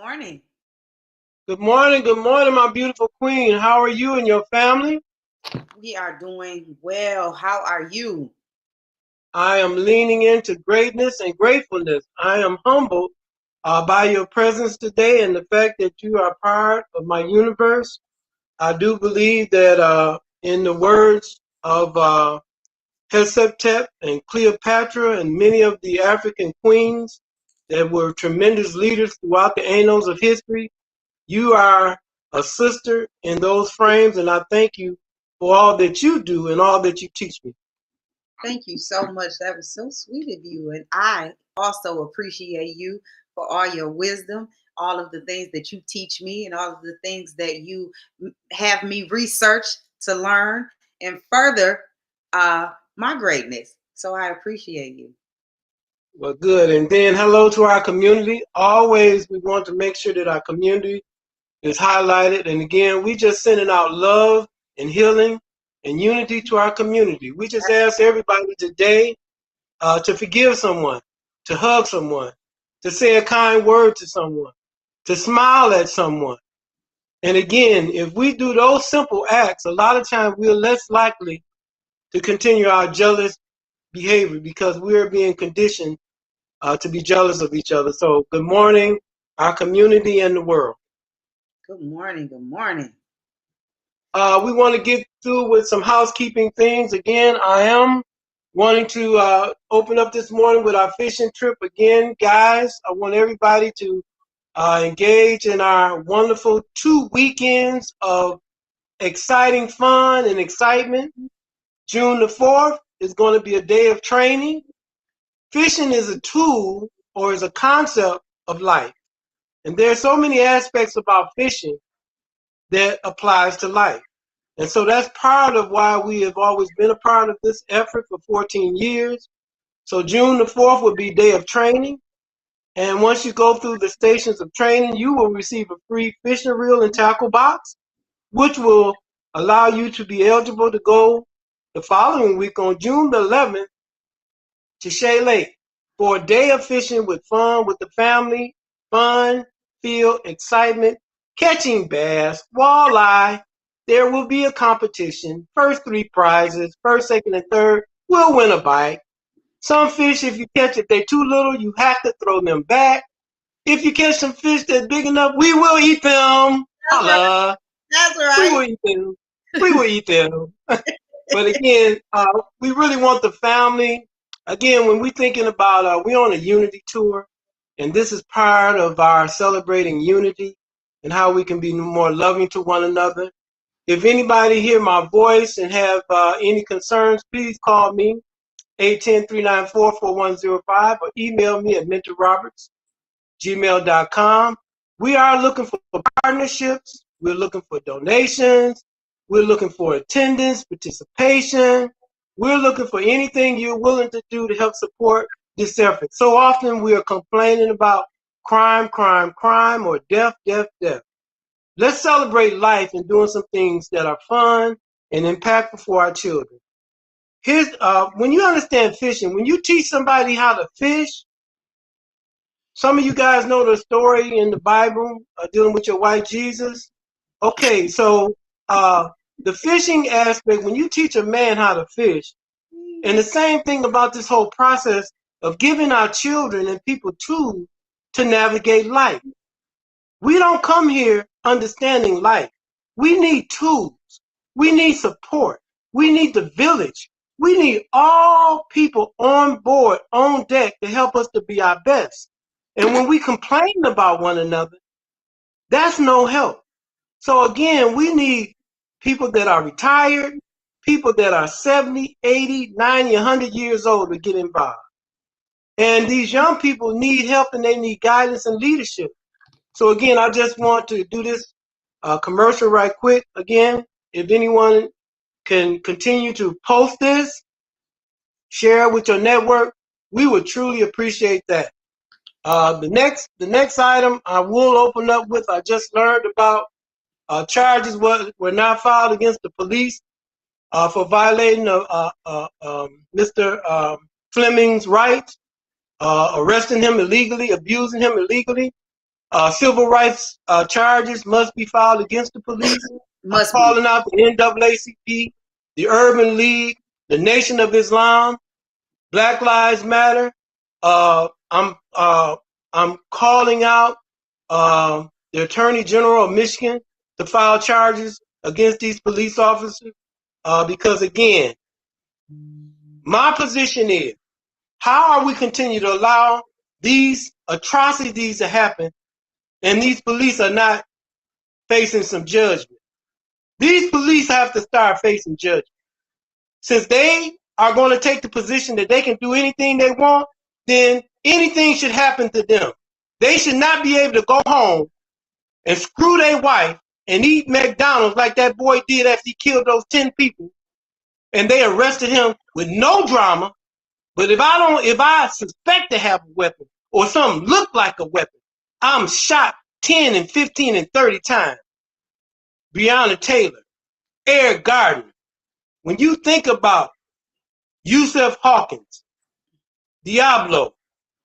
morning. Good morning, my beautiful queen. How are you and your family? We are doing well. How are you? I am leaning into greatness and gratefulness. I am humbled by your presence today and the fact that you are part of my universe. I do believe that in the words of Heseptep and Cleopatra and many of the African queens that were tremendous leaders throughout the annals of history, you are a sister in those frames, and I thank you for all that you do and all that you teach me. Thank you so much. That was so sweet of you. And I also appreciate you for all your wisdom, all of the things that you teach me, and all of the things that you have me research to learn and further my greatness. So I appreciate you. Well, good. And then hello to our community. Always, we want to make sure that our community is highlighted. And again, we just sending out love and healing and unity to our community. We just ask everybody today to forgive someone, to hug someone, to say a kind word to someone, to smile at someone. And again, if we do those simple acts, a lot of times we're less likely to continue our jealous behavior because we're being conditioned to be jealous of each other. So, good morning, our community and the world. Good morning. Good morning. We want to get through with some housekeeping things. Again, I am wanting to open up this morning with our fishing trip. Again, guys, I want everybody to engage in our wonderful 2 weekends of exciting fun and excitement. June the 4th is going to be a day of training. Fishing is a tool or is a concept of life. And there are so many aspects about fishing that applies to life. And so that's part of why we have always been a part of this effort for 14 years. So June the 4th will be day of training. And once you go through the stations of training, you will receive a free fishing reel and tackle box, which will allow you to be eligible to go the following week on June the 11th to Shea Lake for a day of fishing with fun with the family, fun, feel, excitement, catching bass, walleye. There will be a competition. First three prizes, first, second, and third will win a bite. Some fish, if you catch it, they're too little, you have to throw them back. If you catch some fish that's big enough, we will eat them. That's right. Holla. That's We right. will eat them. We will eat them. But again, we really want the family. Again, when we're thinking about, we're on a unity tour, and this is part of our celebrating unity and how we can be more loving to one another. If anybody hear my voice and have any concerns, please call me, 810-394-4105, or email me at mentorroberts@gmail.com. We are looking for partnerships. We're looking for donations. We're looking for attendance, participation. We're looking for anything you're willing to do to help support this effort. So often we are complaining about crime, crime, crime, or death, death, death. Let's celebrate life and doing some things that are fun and impactful for our children. Here's when you understand fishing, when you teach somebody how to fish, some of you guys know the story in the Bible dealing with your white Jesus. Okay, so the fishing aspect, when you teach a man how to fish, and the same thing about this whole process of giving our children and people tools to navigate life. We don't come here understanding life. We need tools. We need support. We need the village. We need all people on board, on deck to help us to be our best. And when we complain about one another, that's no help. So again, we need people that are retired, people that are 70, 80, 90, 100 years old to get involved. And these young people need help and they need guidance and leadership. So again, I just want to do this commercial right quick. Again, if anyone can continue to post this, share it with your network, we would truly appreciate that. The next item I will open up with, I just learned about charges were now filed against the police for violating Mr. Fleming's rights, arresting him illegally, abusing him illegally. Civil rights charges must be filed against the police. I'm Must be. calling out the NAACP, the Urban League, the Nation of Islam, Black Lives Matter. I'm calling out the Attorney General of Michigan to file charges against these police officers because, again, my position is, how are we continue to allow these atrocities to happen and these police are not facing some judgment? These police have to start facing judgment. Since they are going to take the position that they can do anything they want, then anything should happen to them. They should not be able to go home and screw their wife and eat McDonald's like that boy did after he killed those 10 people and they arrested him with no drama. But if I suspect to have a weapon or something look like a weapon, I'm shot 10 and 15 and 30 times. Breonna Taylor, Eric Gardner. When you think about Yusuf Hawkins, Diablo,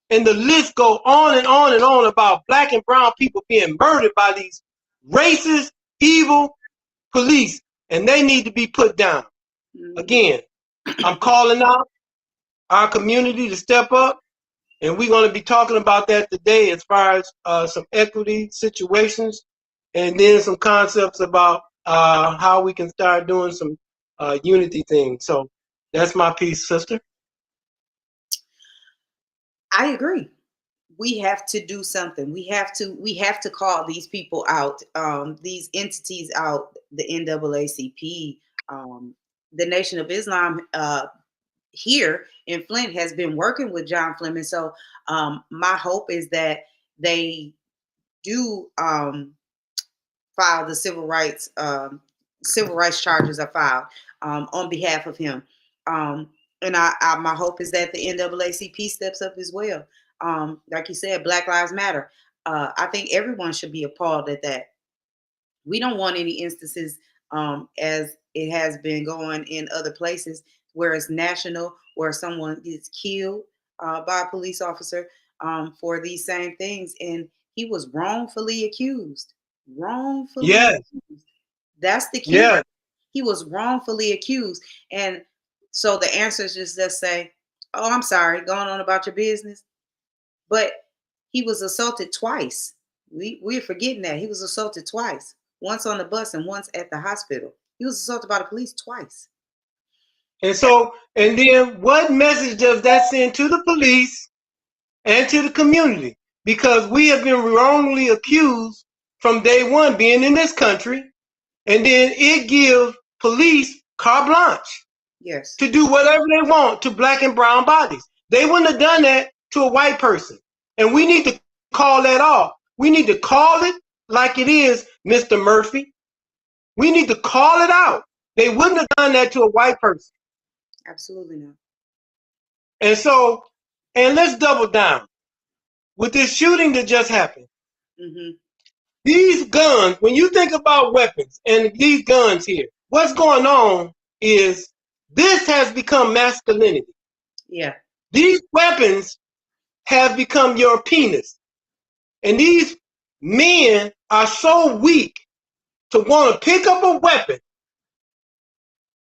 and the list go on and on and on about black and brown people being murdered by these racist, evil police, and they need to be put down. Again, I'm calling out our community to step up, and we're going to be talking about that today as far as some equity situations and then some concepts about how we can start doing some unity things. So that's my piece, sister. I agree. We have to do something. We have to call these people out, these entities out, the NAACP, the Nation of Islam here in Flint has been working with John Fleming. So my hope is that they do file the civil rights charges are filed on behalf of him. And my hope is that the NAACP steps up as well. Like you said, Black Lives Matter. I think everyone should be appalled at that. We don't want any instances as it has been going in other places where it's national, where someone gets killed by a police officer for these same things. And he was wrongfully accused. Wrongfully Yes, accused. That's the key. yes. He was wrongfully accused. And so the answer is just say, oh, I'm sorry, going on about your business. But he was assaulted twice. We're forgetting that. He was assaulted twice. Once on the bus and once at the hospital. He was assaulted by the police twice. And so, and then what message does that send to the police and to the community? Because we have been wrongly accused from day one being in this country, and then it gives police carte blanche Yes. to do whatever they want to black and brown bodies. They wouldn't have done that to a white person. And we need to call that off. We need to call it like it is, Mr. Murphy. We need to call it out. They wouldn't have done that to a white person. Absolutely not. And so, and let's double down. With this shooting that just happened, these guns, when you think about weapons and these guns here, what's going on is this has become masculinity. Yeah. These weapons have become your penis. And these men are so weak to want to pick up a weapon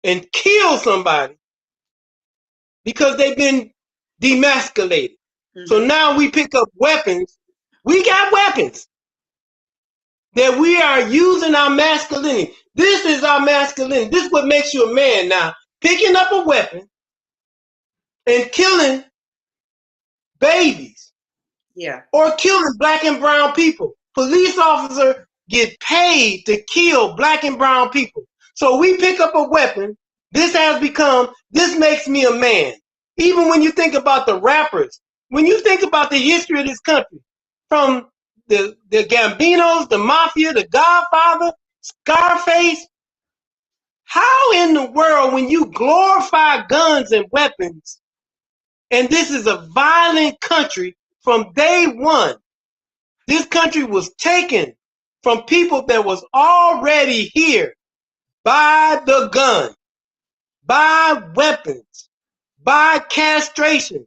and kill somebody because they've been demasculated. So now we pick up weapons. We got weapons that we are using our masculinity. This is our masculinity. This is what makes you a man now. Picking up a weapon and killing babies. Yeah. Or killing black and brown people. Police officers get paid to kill black and brown people. So we pick up a weapon. This makes me a man. Even when you think about the rappers, when you think about the history of this country, from the Gambinos, the Mafia, the Godfather, Scarface, how in the world, when you glorify guns and weapons, and this is a violent country from day one, this country was taken from people that was already here by the gun, by weapons, by castration,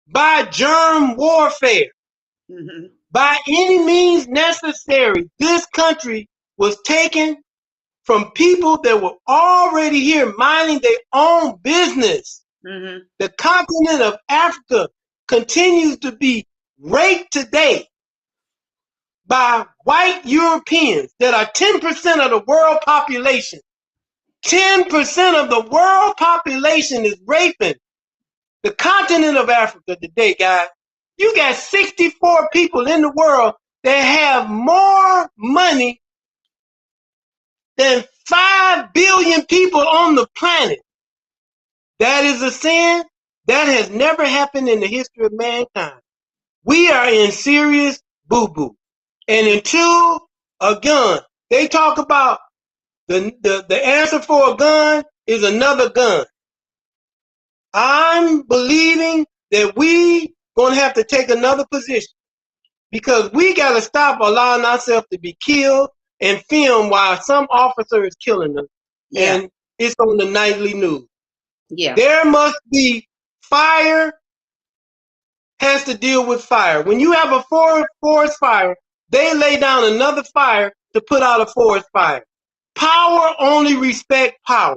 by germ warfare, By any means necessary, this country was taken from people that were already here minding their own business. Mm-hmm. The continent of Africa continues to be raped today by white Europeans that are 10% of the world population. 10% of the world population is raping the continent of Africa today, guys. You got 64 people in the world that have more money than 5 billion people on the planet. That is a sin that has never happened in the history of mankind. We are in serious boo-boo. And until a gun, they talk about the answer for a gun is another gun. I'm believing that we gonna have to take another position because we gotta stop allowing ourselves to be killed and film while some officer is killing us. Yeah. And it's on the nightly news. Yeah. There must be fire has to deal with fire. When you have a forest fire, they lay down another fire to put out a forest fire. Power only respect power.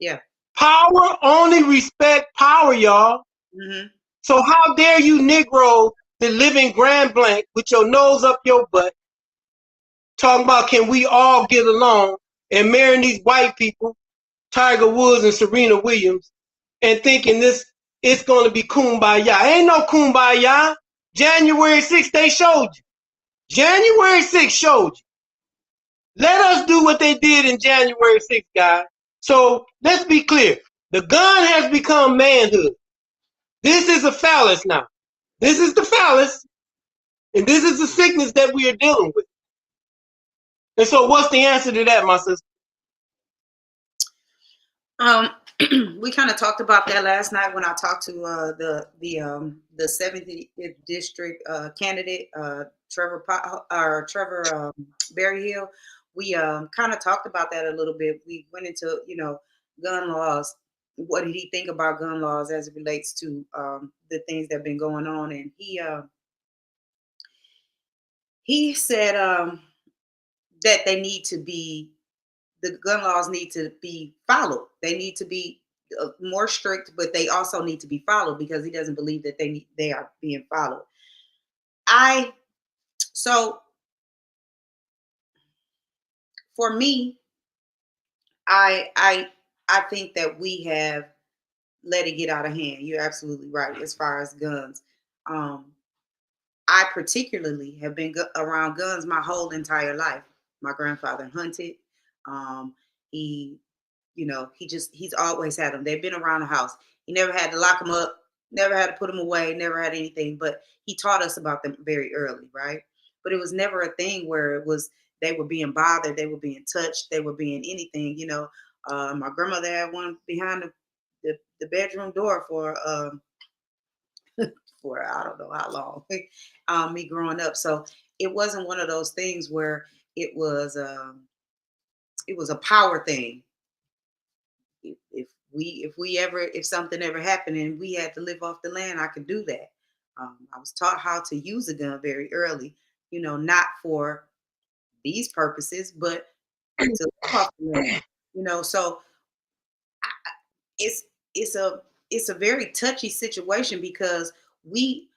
Yeah. Power only respect power, y'all. Mm-hmm. So how dare you Negro that live in Grand Blanc with your nose up your butt talking about can we all get along and marrying these white people, Tiger Woods and Serena Williams, and thinking this it's going to be kumbaya. Ain't no kumbaya. January 6th, they showed you. January 6th showed you. Let us do what they did in January 6th, guys. So let's be clear. The gun has become manhood. This is a phallus now. This is the phallus, and this is the sickness that we are dealing with. And so what's the answer to that, my sister? Um, we kind of talked about that last night when I talked to the 70th district candidate Trevor Berryhill. We kind of talked about that a little bit. We went into gun laws. What did he think about gun laws as it relates to the things that have been going on? And he said that the gun laws need to be followed. They need to be more strict, but they also need to be followed because he doesn't believe that they are being followed. So for me, I think that we have let it get out of hand. You're absolutely right as far as guns. Um, I particularly have been around guns my whole entire life. My grandfather hunted. He he's always had them. They've been around the house. He never had to lock them up, never had to put them away, never had anything. But he taught us about them very early, right? But it was never a thing where it was they were being bothered, they were being touched, they were being anything. My grandmother had one behind the bedroom door for I don't know how long, me growing up. So it wasn't one of those things where it was a power thing. If something ever happened and we had to live off the land, I could do that. I was taught how to use a gun very early. Not for these purposes, but to live off the land. So it's it's a it's a very touchy situation because we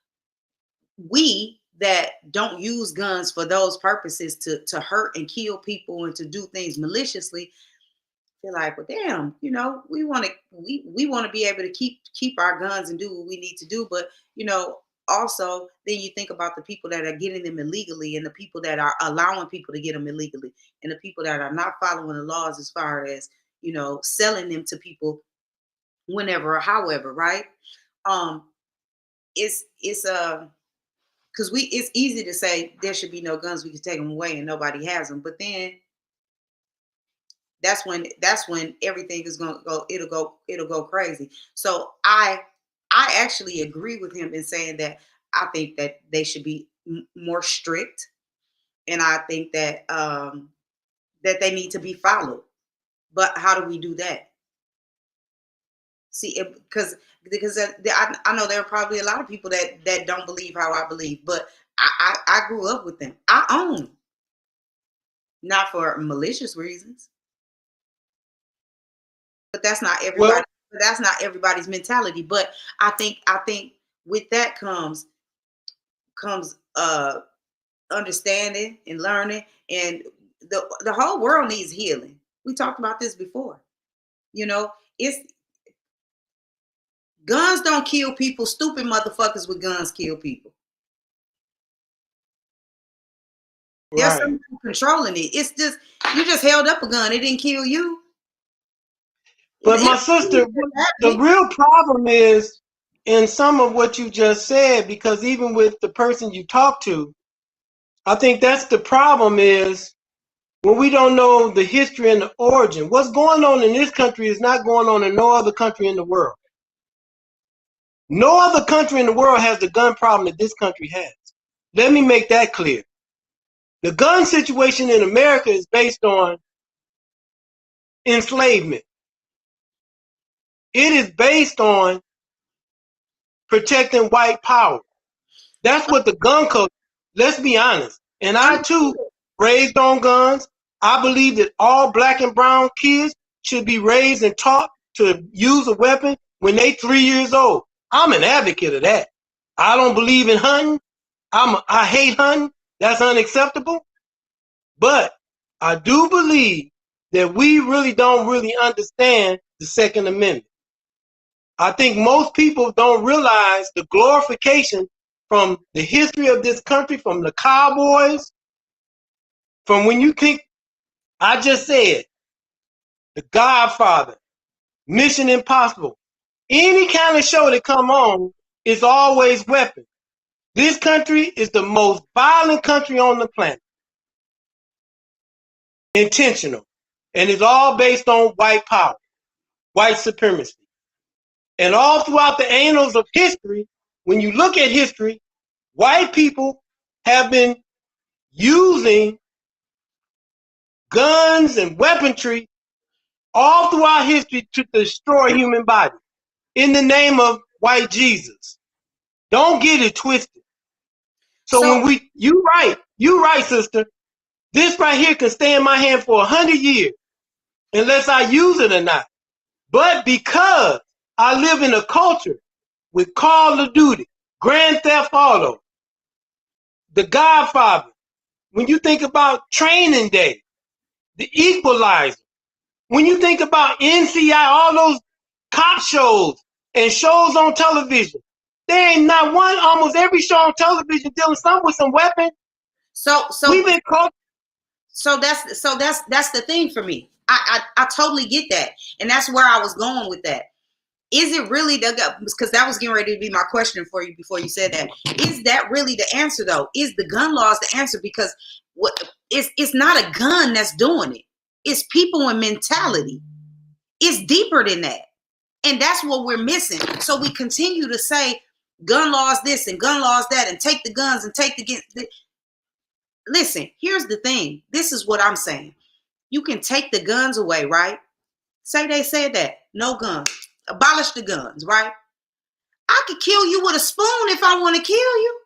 that don't use guns for those purposes to hurt and kill people and to do things maliciously feel like, well, damn, we want to be able to keep our guns and do what we need to do, but also then you think about the people that are getting them illegally and the people that are allowing people to get them illegally and the people that are not following the laws as far as selling them to people whenever or however, right? um it's because it's easy to say there should be no guns, we can take them away and nobody has them, but then that's when everything is going to go it'll go crazy. So I actually agree with him in saying that I think that they should be more strict, and I think that they need to be followed. But how do we do that? See, because I know there are probably a lot of people that don't believe how I believe, but I grew up with them. I own, not for malicious reasons, but that's not Well, everybody. That's not everybody's mentality. But I think with that comes understanding and learning, and the whole world needs healing. We talked about this before. You know, it's guns don't kill people. Stupid motherfuckers with guns kill people. There's right. someone controlling it. It's just you just held up a gun. It didn't kill you. But It my sister, the happened. real problem is in some of what you just said, because even with the person you talk to, I think that's the problem is when we don't know the history and the origin. What's going on in this country is not going on in no other country in the world. No other country in the world has the gun problem that this country has. Let me make that clear. The gun situation in America is based on enslavement. It is based on protecting white power. That's what the gun culture, let's be honest. And I too, raised on guns. I believe that all black and brown kids should be raised and taught to use a weapon when they 3 years old. I'm an advocate of that. I don't believe in hunting. I hate hunting. That's unacceptable. But I do believe that we really don't really understand the Second Amendment. I think most people don't realize the glorification from the history of this country, from the cowboys, from when you think, I just said, The Godfather, Mission Impossible, any kind of show that come on is always weapons. This country is the most violent country on the planet. Intentional. And it's all based on white power, white supremacy. And all throughout the annals of history, when you look at history, white people have been using guns and weaponry all throughout history to destroy human bodies in the name of white Jesus. Don't get it twisted. So So when you right, sister. This right here can stay in my hand for 100 years unless I use it or not. But because I live in a culture with Call of Duty, Grand Theft Auto, The Godfather, when you think about Training Day, The Equalizer, when you think about NCI, all those cop shows and shows on television, there ain't not one, almost every show on television dealing something with some weapon. so We've so been caught. that's the thing for me. I totally get that, and that's where I was going with that. Is it really the, because that was getting ready to be my question for you before you said that. Is that really the answer though? Is the gun laws the answer? Because what it's not a gun that's doing it. It's people and mentality. It's deeper than that. And that's what we're missing. So we continue to say gun laws this and gun laws that and take the guns and take the. Listen, here's the thing. This is what I'm saying. You can take the guns away, right? Say they said that. No guns. Abolish the guns, right? I could kill you with a spoon if I want to kill you.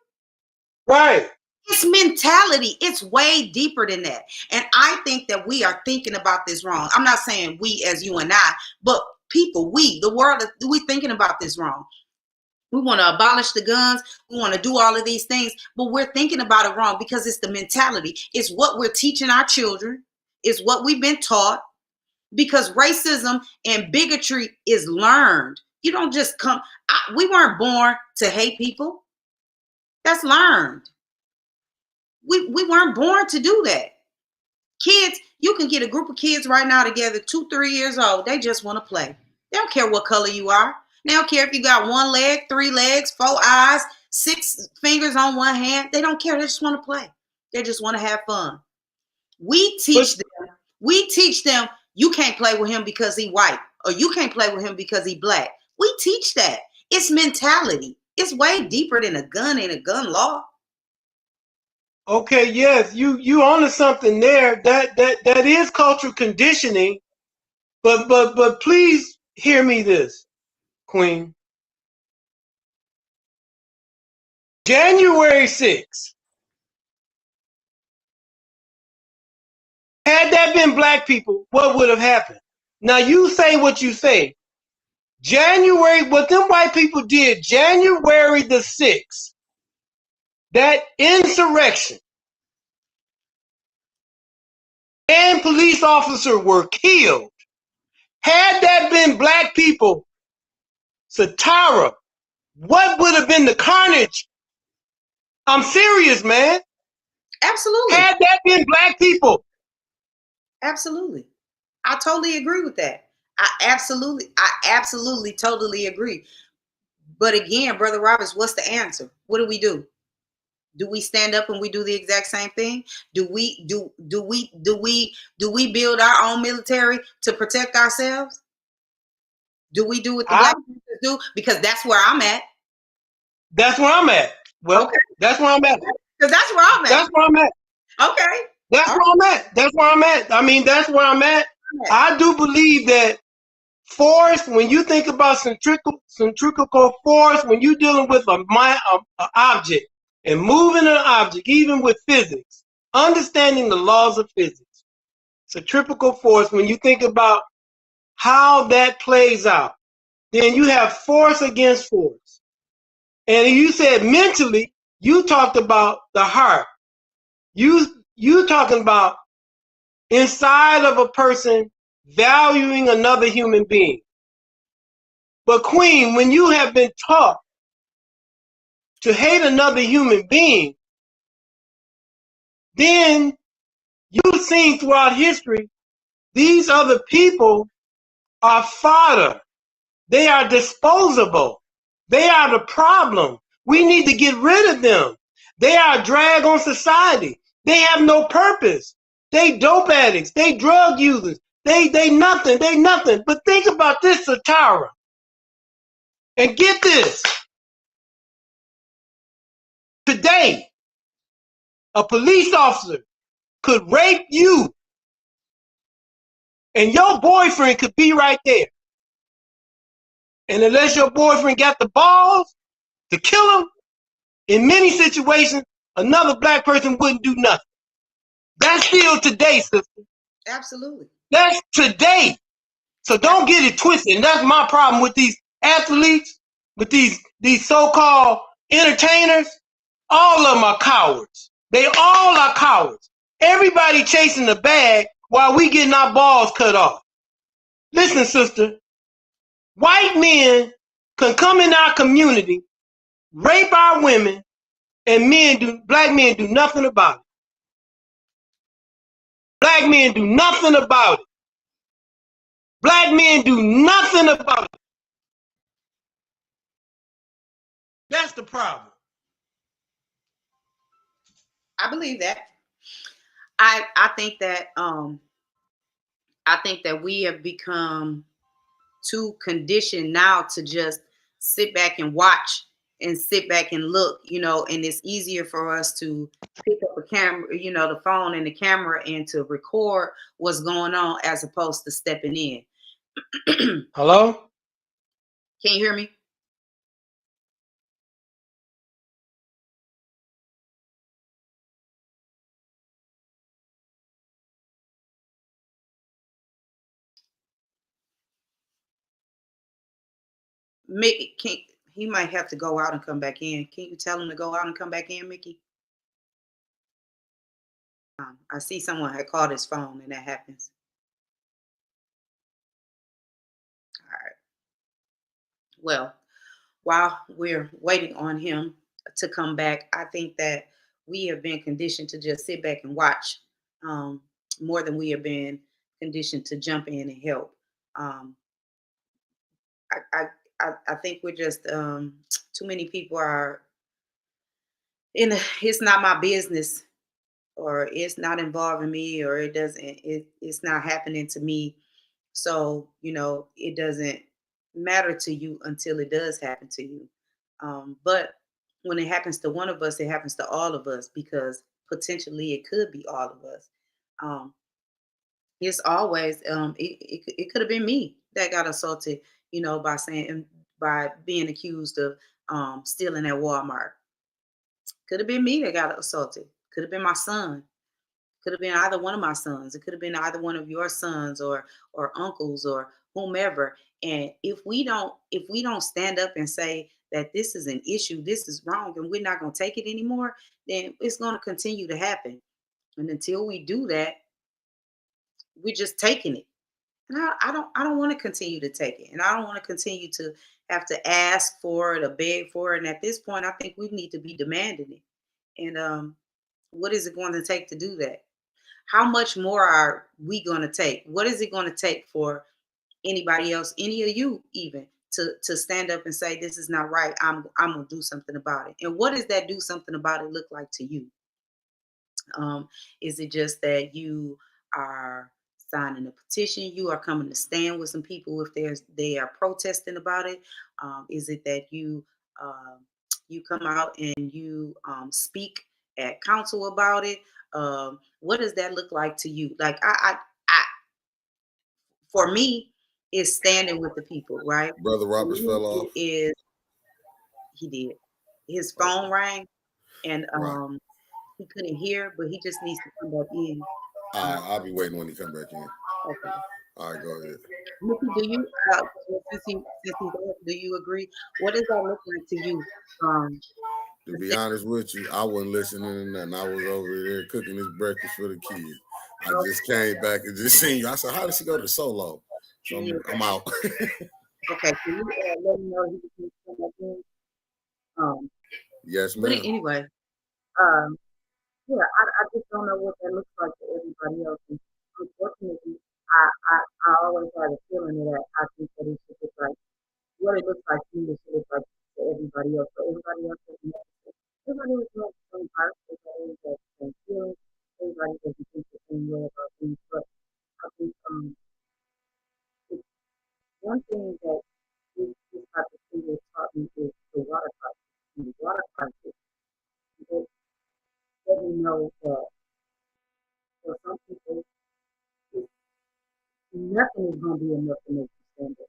Right. It's mentality. It's way deeper than that. And I think that we are thinking about this wrong. I'm not saying we as you and I, but people, the world, we thinking about this wrong. We want to abolish the guns. We want to do all of these things, but we're thinking about it wrong because it's the mentality. It's what we're teaching our children. It's what we've been taught, because racism and bigotry is learned. You don't just come. We weren't born to hate people. That's learned. We weren't born to do that. Kids, you can get a group of kids right now together, 2, 3 years old. They just want to play. They don't care what color you are. They don't care if you got 1 leg, 3 legs, 4 eyes, 6 fingers on one hand. They don't care. They just want to play. They just want to have fun. We teach them. We teach them. You can't play with him because he white, or you can't play with him because he black. We teach that. It's mentality. It's way deeper than a gun and a gun law. Okay, yes, you onto something there. That is cultural conditioning, but please hear me this, Queen. January 6th, Had that been black people, what would have happened? Now you say what you say. January, what them white people did, January the 6th, that insurrection and police officers were killed. Had that been black people, Satara, what would have been the carnage? I'm serious, man. Absolutely. Had that been black people. Absolutely. I totally agree with that. I absolutely totally agree. But again, Brother Roberts, what's the answer? What do? Do we stand up and we do the exact same thing? Do we build our own military to protect ourselves? Do we do what the black people do? Because that's where I'm at. That's where I'm at. Well, okay. That's where I'm at. Because that's where I'm at. That's where I'm at. Okay. That's where I'm at. That's where I'm at. I mean, that's where I'm at. I do believe that force, when you think about centrifugal force, when you're dealing with an object and moving an object, even with physics, understanding the laws of physics, centrifugal force, when you think about how that plays out, then you have force against force. And you said mentally, you talked about the heart. You talking about inside of a person valuing another human being. But Queen, when you have been taught to hate another human being, then you've seen throughout history, these other people are fodder. They are disposable. They are the problem. We need to get rid of them. They are a drag on society. They have no purpose. They dope addicts. They drug users. They nothing. They nothing. But think about this, Satara. And get this. Today, a police officer could rape you and your boyfriend could be right there. And unless your boyfriend got the balls to kill him, in many situations, another black person wouldn't do nothing. That's still today, sister. Absolutely. That's today. So don't get it twisted. And that's my problem with these athletes, with these so-called entertainers. All of them are cowards. They all are cowards. Everybody chasing the bag while we getting our balls cut off. Listen, sister, white men can come in our community, rape our women, and black men do nothing about it. Black men do nothing about it. Black men do nothing about it. That's the problem. I believe that. I think that we have become too conditioned now to just sit back and watch and sit back and look, and it's easier for us to pick up a camera, the phone and the camera, and to record what's going on as opposed to stepping in. Hello? Can you hear me? Mickey, he might have to go out and come back in. Can you tell him to go out and come back in, Mickey? I see someone had called his phone, and that happens. All right. Well, while we're waiting on him to come back, I think that we have been conditioned to just sit back and watch, more than we have been conditioned to jump in and help. Um, I think we're just too many people are it's not my business, or it's not involving me, or it's not happening to me. So, it doesn't matter to you until it does happen to you. But when it happens to one of us, it happens to all of us, because potentially it could be all of us. Um, it's always it could have been me that got assaulted, by being accused of stealing at Walmart. Could have been me that got assaulted. Could have been my son. Could have been either one of my sons. It could have been either one of your sons or uncles or whomever. And if we don't stand up and say that this is an issue, this is wrong, and we're not going to take it anymore, then it's going to continue to happen. And until we do that, we're just taking it. And I don't want to continue to take it. And I don't want to continue to have to ask for it or beg for it. And at this point, I think we need to be demanding it. And what is it going to take to do that? How much more are we going to take? What is it going to take for anybody else, any of you even, to stand up and say this is not right? I'm gonna do something about it. And what does that do something about it look like to you? Is it just that you are signing a petition? You are coming to stand with some people if they are protesting about it? Is it that you come out and you speak at council about it? What does that look like to you? Like I for me, is standing with the people, right? Brother For Roberts me, fell off. it is he did. His phone Okay. rang and Right. he couldn't hear, but he just needs to come back in. All right. Um, I'll be waiting when he come back in. okay. All right. Go ahead. Nikki, do you since he's off, do you agree? What does that look like to you? Um, To to be stand honest with you, I wasn't listening to nothing. I was over there cooking his breakfast for the kids. I up just came back and just seen you. I said, "How did she go to solo?" So and I'm out. okay, can you let me know he can come back in? Um, Yes, but ma'am. anyway, um, yeah, I just don't know what that looks like to everybody else. And unfortunately, I always have a feeling that I think that it should look like what it looks like to me, it should look like to everybody else. So everybody else has everybody else has the same heart, everybody else has the same feelings, everybody doesn't think the same way about things. But I think it's one thing that this type of thing has taught me is the water crisis. And the water crisis, it let me know that for some people, it's, nothing is going to be enough to make you stand up.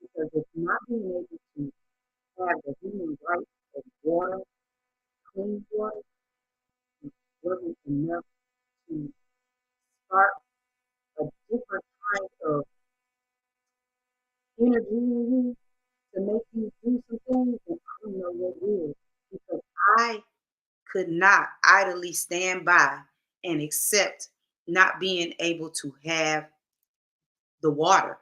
Because it's not being able to have the human right of water, clean water, wasn't enough to spark a different kind of energy in you to make you do some things, and I don't know what it is. Because I could not idly stand by and accept not being able to have the water.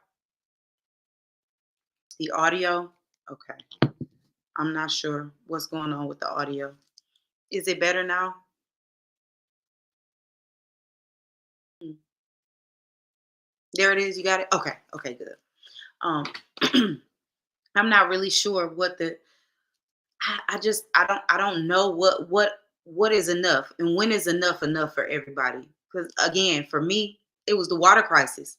The audio, okay. I'm not sure what's going on with the audio. Is it better now? Mm. There it is. You got it? Okay. Okay, good. Um I'm not really sure what the I don't know what is enough and when is enough for everybody. Because again, for me, it was the water crisis.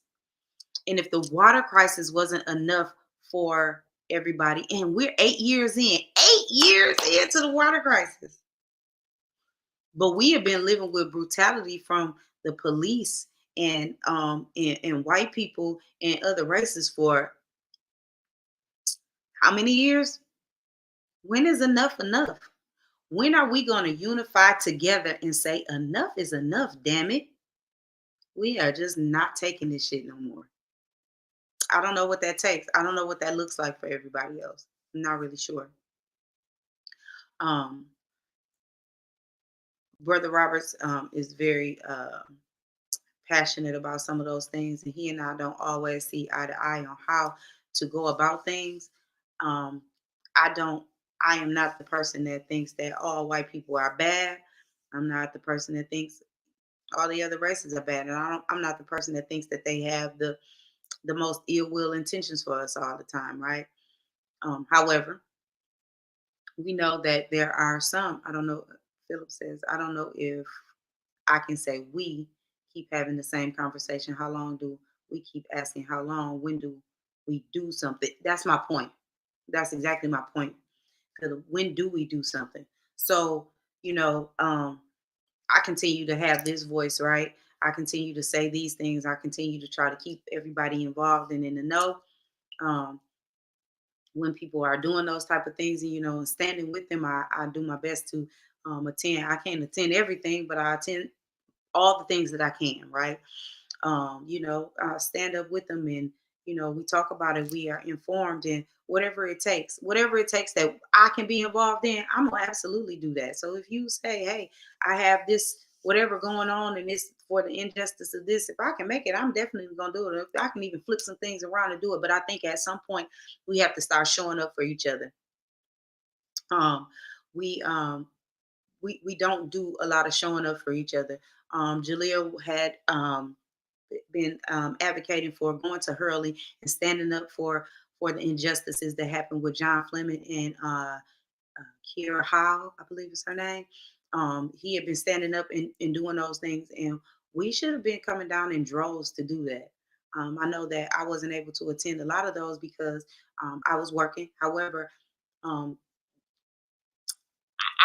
And if the water crisis wasn't enough for everybody, and we're 8 years in, 8 years into the water crisis, but we have been living with brutality from the police and white people and other races for how many years? When is enough enough? When are we going to unify together and say enough is enough, damn it? We are just not taking this shit no more. I don't know what that takes. I don't know what that looks like for everybody else. I'm not really sure. Um, Brother Roberts is very passionate about some of those things, and he and I don't always see eye to eye on how to go about things. Um, I don't. I am not the person that thinks that all white people are bad. I'm not the person that thinks all the other races are bad, and I'm not the person that thinks that they have the most ill will intentions for us all the time, right? However, we know that there are some. I don't know. Philip says I don't know if I can say we keep having the same conversation. How long do we keep asking? How long? When do we do something? That's my point. That's exactly my point. When do we do something? So you know, I continue to have this voice, right? I continue to say these things. I continue to try to keep everybody involved and in the know. Um, when people are doing those type of things, and and standing with them, I do my best to attend. I can't attend everything, but I attend all the things that I can, right? Stand up with them, and we talk about it. We are informed, and whatever it takes that I can be involved in, I'm gonna absolutely do that. So if you say, hey, I have this whatever going on, and it's for the injustice of this, if I can make it, I'm definitely gonna do it. If I can even flip some things around and do it. But I think at some point we have to start showing up for each other. um we um we don't do a lot of showing up for each other. Jaleel had been advocating for going to Hurley and standing up for the injustices that happened with John Fleming and Kiera Howe, I believe is her name. He had been standing up and doing those things, and we should have been coming down in droves to do that. I know that I wasn't able to attend a lot of those because I was working. However, um,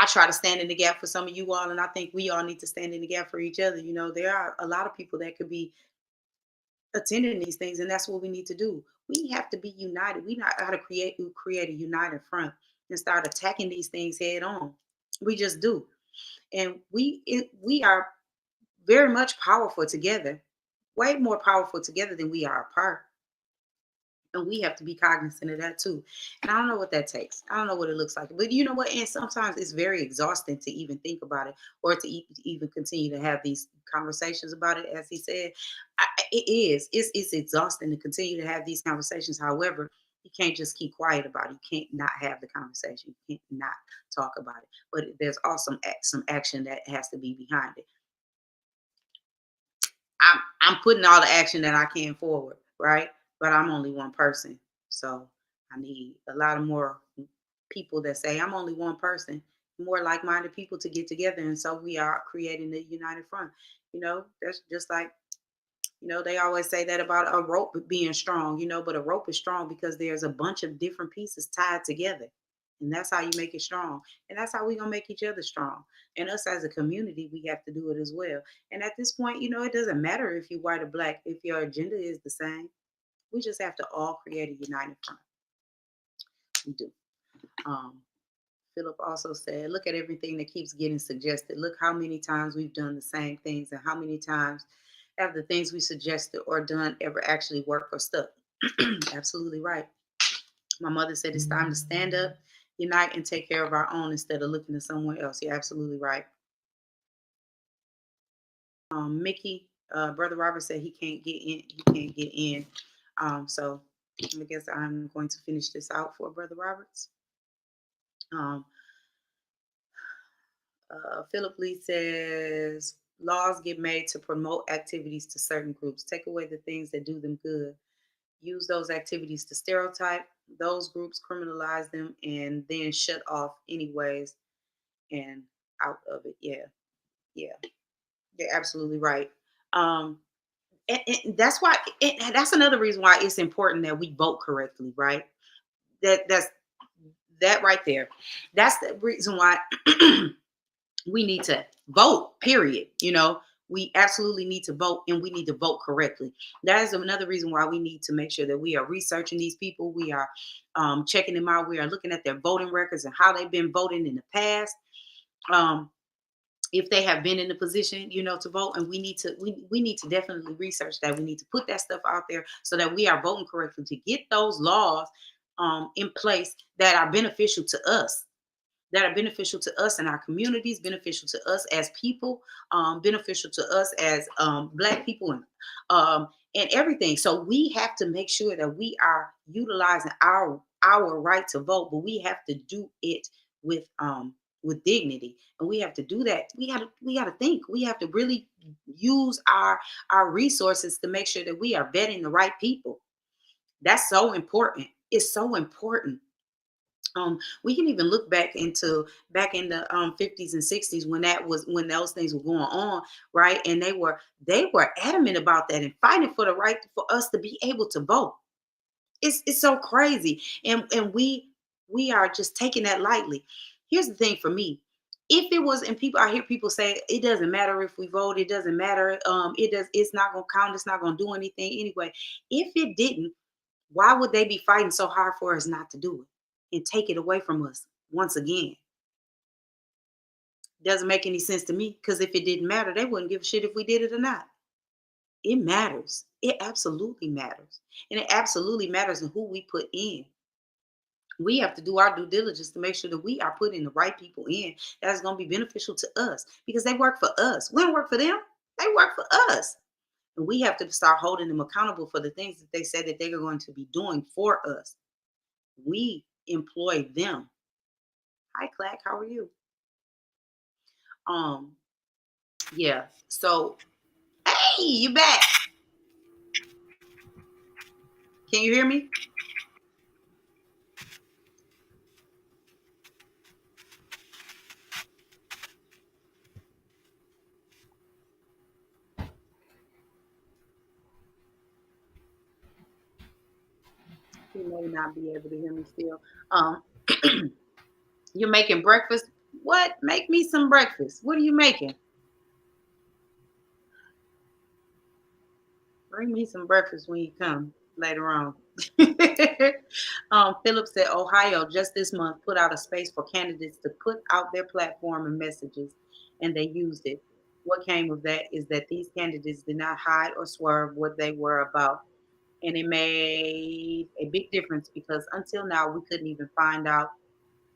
I try to stand in the gap for some of you all, and I think we all need to stand in the gap for each other. There are a lot of people that could be attending these things, and that's what we need to do. We have to be united. We not got to create a united front and start attacking these things head on. We just do, and we are very much powerful together, way more powerful together than we are apart. And we have to be cognizant of that too. And I don't know what that takes. I don't know what it looks like. But you know what? And sometimes it's very exhausting to even think about it, or to even continue to have these conversations about it. As he said, it is. It's exhausting to continue to have these conversations. However, you can't just keep quiet about it. You can't not have the conversation. You can't not talk about it. But there's also some action that has to be behind it. I'm putting all the action that I can forward, right? But I'm only one person. So I need a lot of more people that say I'm only one person, more like-minded people to get together. And so we are creating the united front. That's just like, they always say that about a rope being strong, but a rope is strong because there's a bunch of different pieces tied together. And that's how you make it strong. And that's how we're going to make each other strong. And us as a community, we have to do it as well. And at this point, it doesn't matter if you're white or black, if your agenda is the same. We just have to all create a united front. We do. Um, Philip also said, look at everything that keeps getting suggested. Look how many times we've done the same things, and how many times have the things we suggested or done ever actually worked or stuck. Absolutely right. My mother said it's time to stand up, unite, and take care of our own instead of looking to someone else. You're absolutely right. Mickey, Brother Robert said he can't get in. He can't get in. So I guess I'm going to finish this out for Brother Roberts. Um, Philip Lee says laws get made to promote activities to certain groups. Take away the things that do them good. Use those activities to stereotype those groups, criminalize them, and then shut off anyways and out of it. Yeah, yeah, you're absolutely right. Um, and that's why. And that's another reason why it's important that we vote correctly, right? That's that right there. That's the reason why we need to vote, period. We absolutely need to vote, and we need to vote correctly. That is another reason why we need to make sure that we are researching these people. We are checking them out. We are looking at their voting records and how they've been voting in the past. If they have been in the position, to vote, and we need to definitely research that. We need to put that stuff out there so that we are voting correctly to get those laws in place that are beneficial to us, and our communities, beneficial to us as people, beneficial to us as Black people, and everything. So we have to make sure that we are utilizing our right to vote, but we have to do it with dignity, and we have to do that. We got to think. We have to really use our resources to make sure that we are vetting the right people. That's so important. It's so important. We can even look back in the 50s and 60s when those things were going on, right? And they were adamant about that and fighting for the right for us to be able to vote. It's so crazy, and we are just taking that lightly. Here's the thing for me. If it was, and people, I hear people say it doesn't matter if we vote, it doesn't matter. It's not gonna count. It's not gonna do anything anyway. If it didn't, why would they be fighting so hard for us not to do it and take it away from us once again? Doesn't make any sense to me because if it didn't matter, they wouldn't give a shit if we did it or not. It matters. It absolutely matters. And it absolutely matters in who we put in. We have to do our due diligence to make sure that we are putting the right people in that's going to be beneficial to us because they work for us. We don't work for them. They work for us. And we have to start holding them accountable for the things that they said that they are going to be doing for us. We employ them. Hi, Clack. How are you? Um, yeah. So, hey, you back. Can you hear me? He may not be able to hear me still. You're making breakfast. What? Make me some breakfast. What are you making? Bring me some breakfast when you come later on. Philip said Ohio just this month put out a space for candidates to put out their platform and messages, and they used it. What came of that is that these candidates did not hide or swerve what they were about, and it made a big difference because until now we couldn't even find out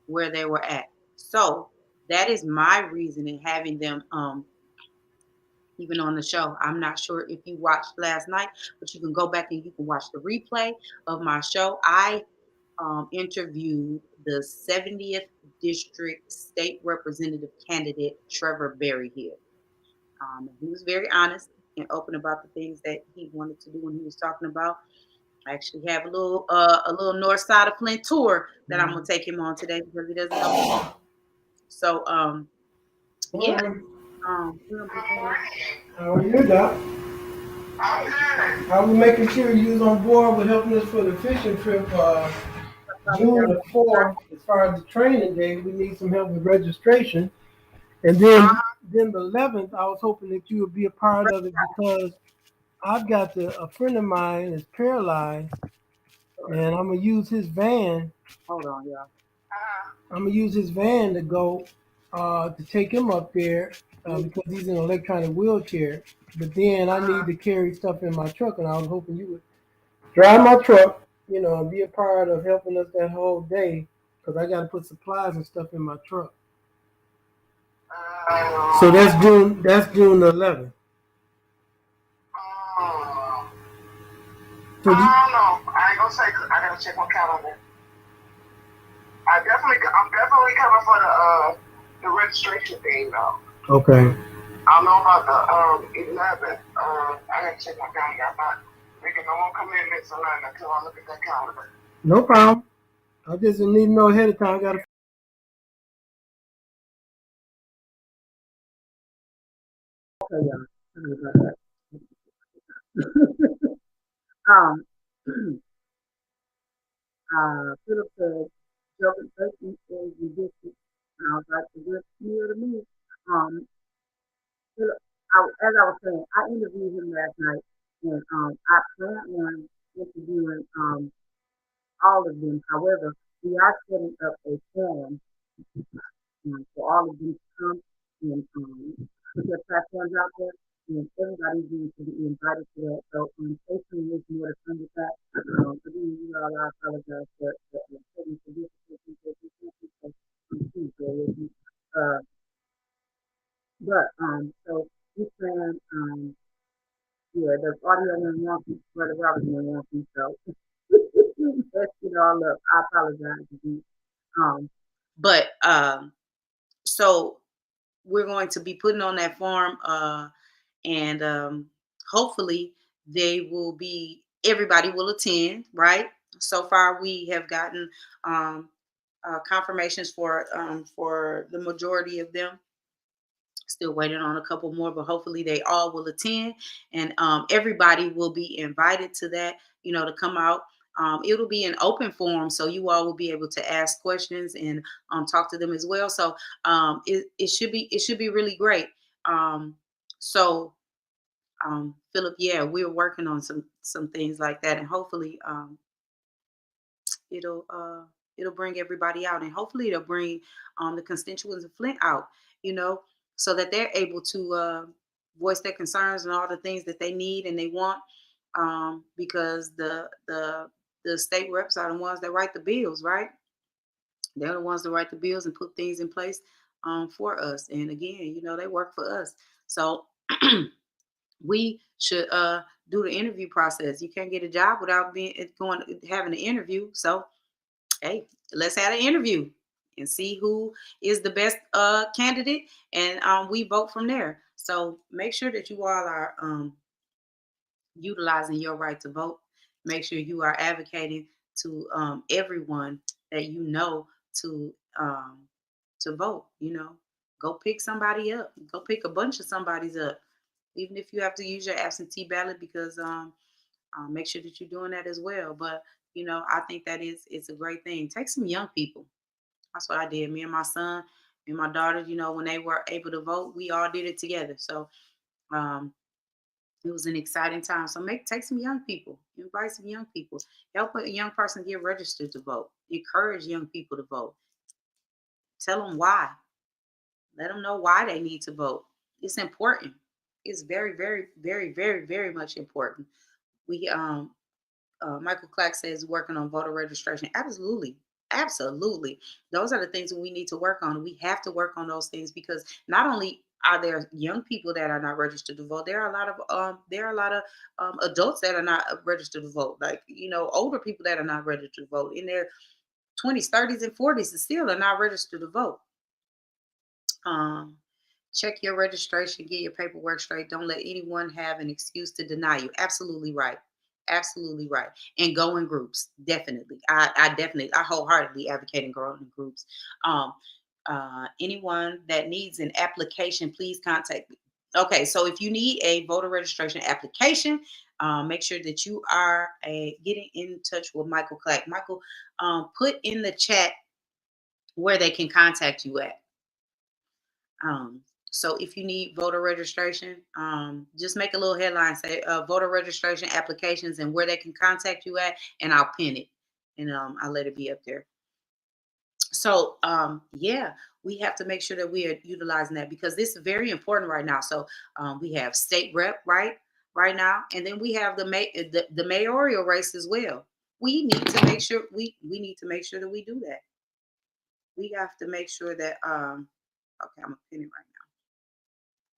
where they were at. So that is my reason in having them even on the show. I'm not sure if you watched last night, but you can go back and you can watch the replay of my show. I interviewed the 70th District State Representative candidate, Trevor Berryhill. He was very honest and open about the things that he wanted to do when he was talking about. I actually have a little north side of Flint tour that I'm gonna take him on today because he doesn't know. So yeah, we're gonna be doing How are you, Doc? I was making sure you was on board with helping us for the fishing trip June the 4th. As far as the training day, we need some help with registration. And then the 11th, I was hoping that you would be a part of it because I've got a friend of mine is paralyzed, and I'm gonna use his van. Hold on, y'all. I'm gonna use his van to go to take him up there because he's in an electronic wheelchair. But then I need to carry stuff in my truck, and I was hoping you would drive my truck, and be a part of helping us that whole day because I got to put supplies and stuff in my truck. So that's June. That's June the 11th. So I don't know. I ain't gonna say 'cause I gotta check my calendar. I'm definitely coming for the registration thing though. Okay. I don't know about the 11th. I gotta check my calendar. I'm not making no more commitments or nothing until I look at that calendar. No problem. I just need to know ahead of time. I got to. Okay, y'all. Sorry about that. um, Philip said, Joker Turkey is ridiculous. And I was like, good deal to me. Um, Philip, as I was saying, I interviewed him last night, and I plan on interviewing all of them. However, we are setting up a forum for all of them to come and put their platforms out there. And everybody's going to be invited to that. So stay tuned with more to come with that. Again, you all, I apologize for the technical difficulties that we have. Please bear with me. Uh, but so we plan yeah, the audio man wants me, Brother Robert man wants me, so let's get all up. I apologize again. But so we're going to be putting on that farm and hopefully they will be everybody will attend, right? So far we have gotten confirmations for the majority of them. Still waiting on a couple more, but hopefully they all will attend, and everybody will be invited to that. To come out. It'll be an open forum, so you all will be able to ask questions and talk to them as well. So it should be really great. So Philip, yeah, we're working on some things like that, and hopefully it'll uh, it'll bring everybody out, and hopefully it'll bring the constituents of Flint out. you know, so that they're able to voice their concerns and all the things that they need and they want, because the state reps are the ones that write the bills, right? They're the ones that write the bills and put things in place for us. And again, they work for us. So we should do the interview process. You can't get a job without being going having an interview. So hey, let's have an interview and see who is the best candidate, and we vote from there. So make sure that you all are utilizing your right to vote. Make sure you are advocating to everyone that you know to um, to vote. Go pick somebody up. Go pick a bunch of somebody's up, even if you have to use your absentee ballot, because make sure that you're doing that as well. But I think that it's a great thing. Take some young people. That's what I did. Me and my son, me and my daughter. When they were able to vote, we all did it together. So um, it was an exciting time. So take some young people, invite some young people, help a young person get registered to vote, encourage young people to vote, tell them why, let them know why they need to vote. It's important. It's very, very, very, very, very much important. We Michael Clack says working on voter registration. Absolutely. Absolutely. Those are the things that we need to work on. We have to work on those things, because not only are there young people that are not registered to vote, there are a lot of adults that are not registered to vote. Like, older people that are not registered to vote in their 20s, 30s, and 40s still are not registered to vote. Um, Check your registration, get your paperwork straight. Don't let anyone have an excuse to deny you. Absolutely right. Absolutely right. And go in groups. Definitely. I wholeheartedly advocate in going in groups. Um, Anyone that needs an application, please contact me. Okay, so if you need a voter registration application, make sure that you are getting in touch with Michael Clack. Michael, put in the chat where they can contact you at. Um, so if you need voter registration, just make a little headline, say voter registration applications and where they can contact you at, and I'll pin it, and I'll let it be up there. So yeah, we have to make sure that we are utilizing that, because this is very important right now. So we have state rep right now, and then we have the mayoral race as well. We need to make sure we need to make sure that we do that. We have to make sure that okay, I'm gonna pin it right now.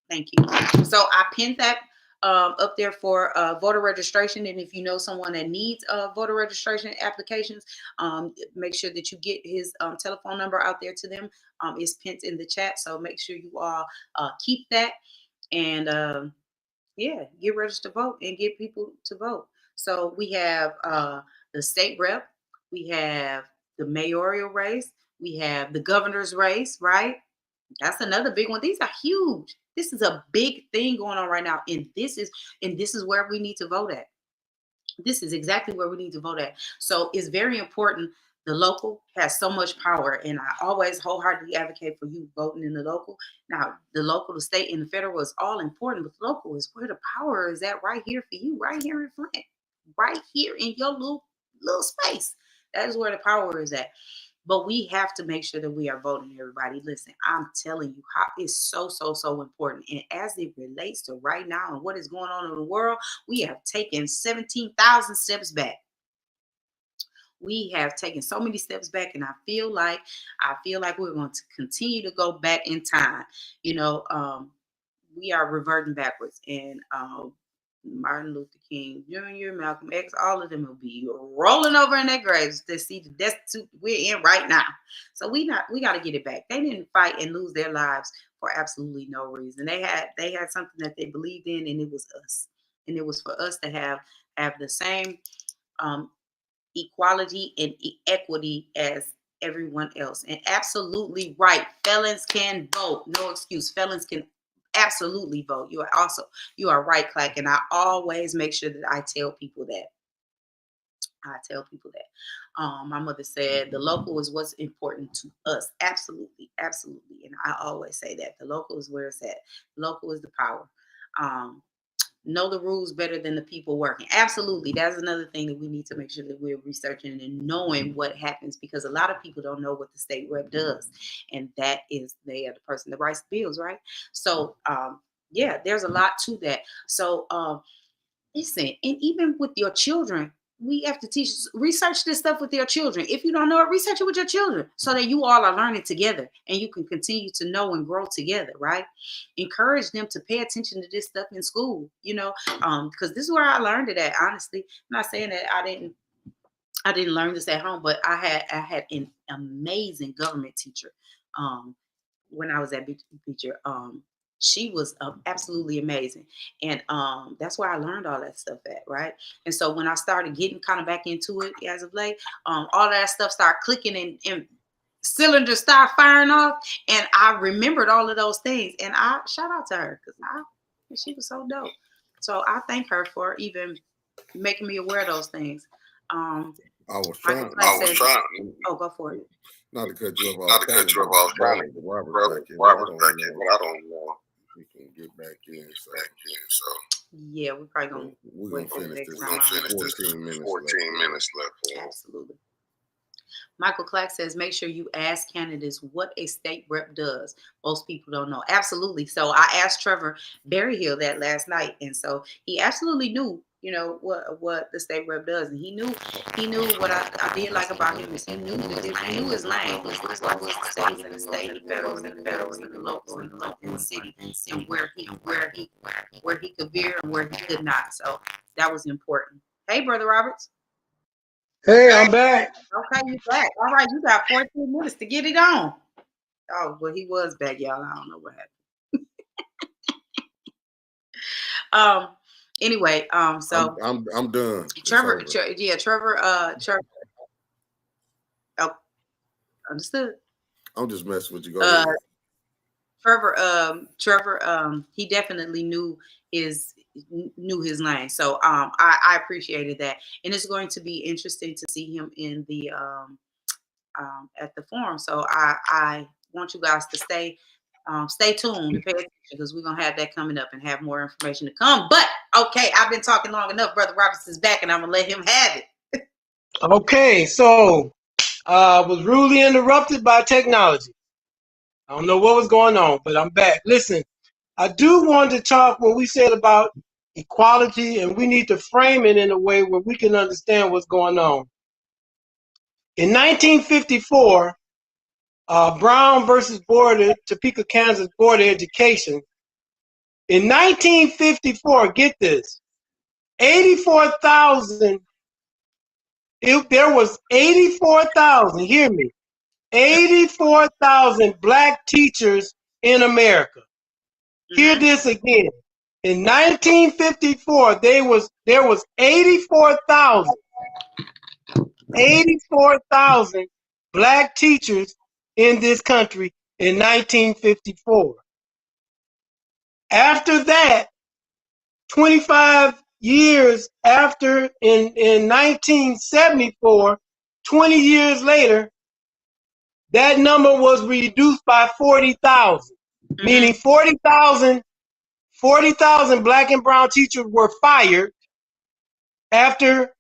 Thank you. So I pinned that up there for voter registration. And if you know someone that needs voter registration applications, make sure that you get his telephone number out there to them. It's pinned in the chat. So make sure you all keep that. And yeah, get registered to vote and get people to vote. So we have the state rep, we have the mayoral race, we have the governor's race, right? That's another big one. These are huge. This is a big thing going on right now, and this is where we need to vote at. This is exactly where we need to vote at. So it's very important. The local has so much power, and I always wholeheartedly advocate for you voting in the local. Now, the local, the state, and the federal is all important, but the local is where the power is at, right here for you, right here in Flint, right here in your little space. That is where the power is at. But we have to make sure that we are voting, everybody. Listen, I'm telling you, how it's so, so, so important. And as it relates to right now and what is going on in the world, we have taken 17,000 steps back. We have taken so many steps back, and I feel like we're going to continue to go back in time. You know, we are reverting backwards, and Martin Luther King Jr., Malcolm X, all of them will be rolling over in their graves to see the destitute we're in right now. So we got to get it back. They didn't fight and lose their lives for absolutely no reason. They had something that they believed in, and it was us. And it was for us to have the same um, equality and equity as everyone else. And absolutely right. Felons can vote. No excuse. Felons can absolutely vote. You are right, Clack. And I always make sure that I tell people that. My mother said the local is what's important to us. Absolutely, absolutely. And I always say that the local is where it's at. The local is the power. Um, know the rules better than the people working. Absolutely. That's another thing that we need to make sure that we're researching and knowing what happens, because a lot of people don't know what the state rep does. And that is, they are the person that writes the bills, right? So, yeah, there's a lot to that. So, listen, and even with your children, we have to research this stuff with your children. If you don't know it, research it with your children so that you all are learning together and you can continue to know and grow together, right? Encourage them to pay attention to this stuff in school, because this is where I learned it at, honestly. I'm not saying that I didn't learn this at home, but I had an amazing government teacher when I was at Beecher. She was absolutely amazing, and that's where I learned all that stuff at, right? And so when I started getting kind of back into it as of late, all that stuff started clicking and cylinders start firing off, and I remembered all of those things. And I shout out to her because she was so dope. So I thank her for even making me aware of those things. I was Michael trying. Clay says, "Oh, go for it." Not to cut you off. Not to cut you off, I was trying to Robert's back in, but I don't know. We can get back in. So Yeah, we're probably gonna we're gonna finish this. We're gonna finish this. 14 minutes left. Absolutely. Michael Clack says, make sure you ask candidates what a state rep does. Most people don't know. Absolutely. So I asked Trevor Berryhill that last night, and so he absolutely knew, what the state rep does, and he knew what I did like about him is he knew his lane. His was the states and the state, the federals and the federals and the locals and the city, and where he could veer and where he could not. So that was important. Hey, Brother Roberts. Hey, I'm back. Okay, you back. All right, you got 14 minutes to get it on. Oh, well, he was back, y'all. I don't know what happened. Anyway, so I'm done. Trevor. Oh, understood. I'm just messing with you. Go ahead. Trevor, he definitely knew his lane. So I appreciated that, and it's going to be interesting to see him in the at the forum. So I want you guys to stay tuned and pay attention, because we're gonna have that coming up and have more information to come. But okay, I've been talking long enough. Brother Roberts is back, and I'm gonna let him have it. Okay, so was rudely interrupted by technology. I don't know what was going on, but I'm back. Listen, I do want to talk what we said about equality, and we need to frame it in a way where we can understand what's going on. In 1954, Brown versus Topeka, Kansas Board of Education. In 1954, get this, 84,000, there was 84,000, hear me, 84,000 black teachers in America. Hear this again. In 1954, there was 84,000 black teachers in this country in 1954. After that, 25 years after, in 1974, 20 years later, that number was reduced by 40,000, meaning 40,000 black and brown teachers were fired after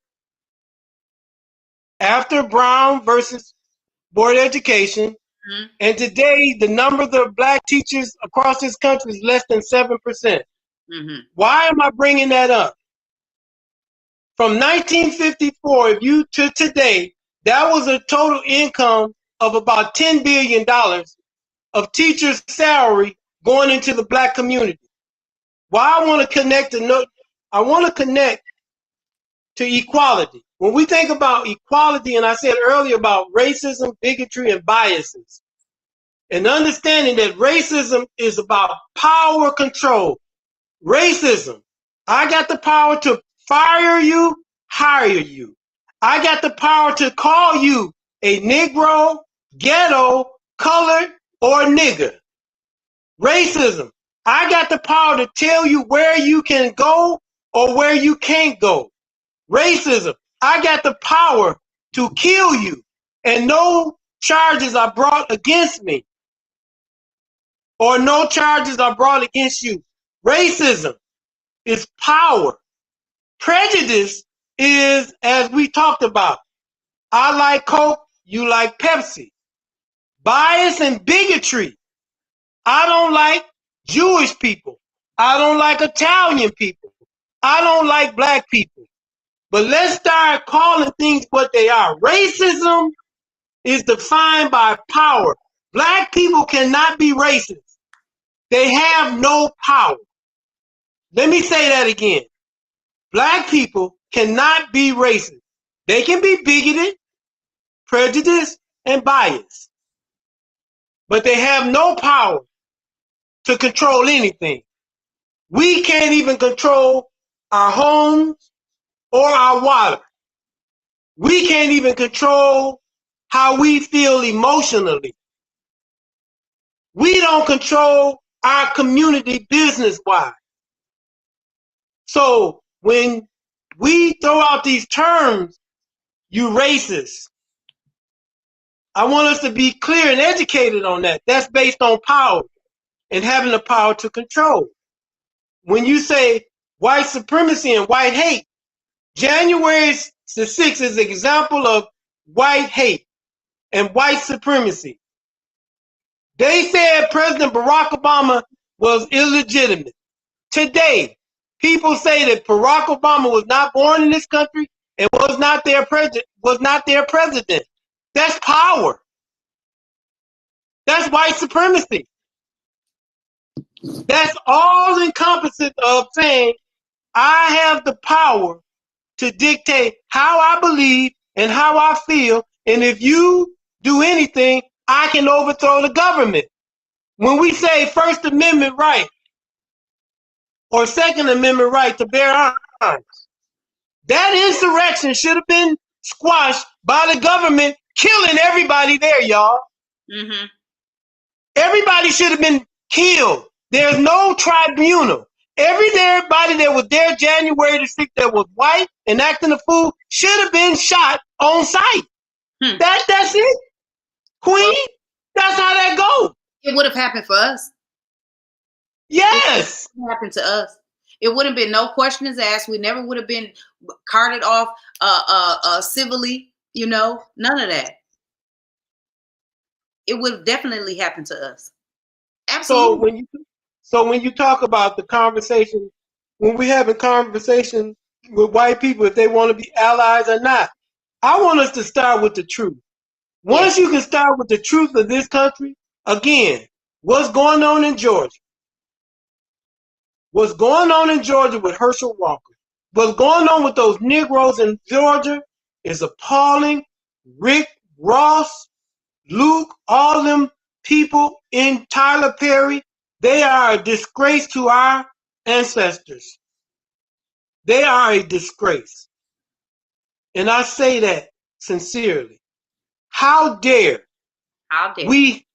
Brown versus Board of Education. And today, the number of the black teachers across this country is less than 7%. Why am I bringing that up? From 1954 to today, that was a total income of about $10 billion of teachers' salary going into the black community. Why I want to connect to equality. When we think about equality, and I said earlier about racism, bigotry, and biases, and understanding that racism is about power control. Racism, I got the power to fire you, hire you. I got the power to call you a Negro, ghetto, colored, or nigger. Racism, I got the power to tell you where you can go or where you can't go. Racism, I got the power to kill you and no charges are brought against me, or no charges are brought against you. Racism, is power. Prejudice is, as we talked about, I like Coke, you like Pepsi. Bias and bigotry. I don't like Jewish people. I don't like Italian people. I don't like black people. But let's start calling things what they are. Racism is defined by power. Black people cannot be racist. They have no power. Let me say that again. Black people cannot be racist. They can be bigoted, prejudiced, and biased. But they have no power to control anything. We can't even control our homes or our water. We can't even control how we feel emotionally. We don't control our community business-wise. So when we throw out these terms, you racist, I want us to be clear and educated on that. That's based on power and having the power to control. When you say white supremacy and white hate, January the 6th is an example of white hate and white supremacy. They said President Barack Obama was illegitimate. Today, people say that Barack Obama was not born in this country and was not their president. That's power. That's white supremacy. That's all encompassing of saying I have the power to dictate how I believe and how I feel, and if you do anything, I can overthrow the government. When we say First Amendment right or Second Amendment right to bear arms, that insurrection should have been squashed by the government killing everybody there, y'all. Mm-hmm. Everybody should have been killed. There's no tribunal. Everybody that was there January the 6th that was white and acting a fool should have been shot on sight. That's it. Queen, that's how that goes. It would have happened for us. Yes. It happened to us. It wouldn't have been no questions asked. We never would have been carted off civilly, none of that. It would have definitely happened to us. Absolutely. So when you talk about the conversation, when we're having conversation with white people, if they want to be allies or not, I want us to start with the truth. Once you can start with the truth of this country, again, what's going on in Georgia? What's going on in Georgia with Herschel Walker? What's going on with those Negroes in Georgia is appalling. Rick Ross, Luke, all them people in Tyler Perry, they are a disgrace to our ancestors. They are a disgrace. And I say that sincerely. How dare we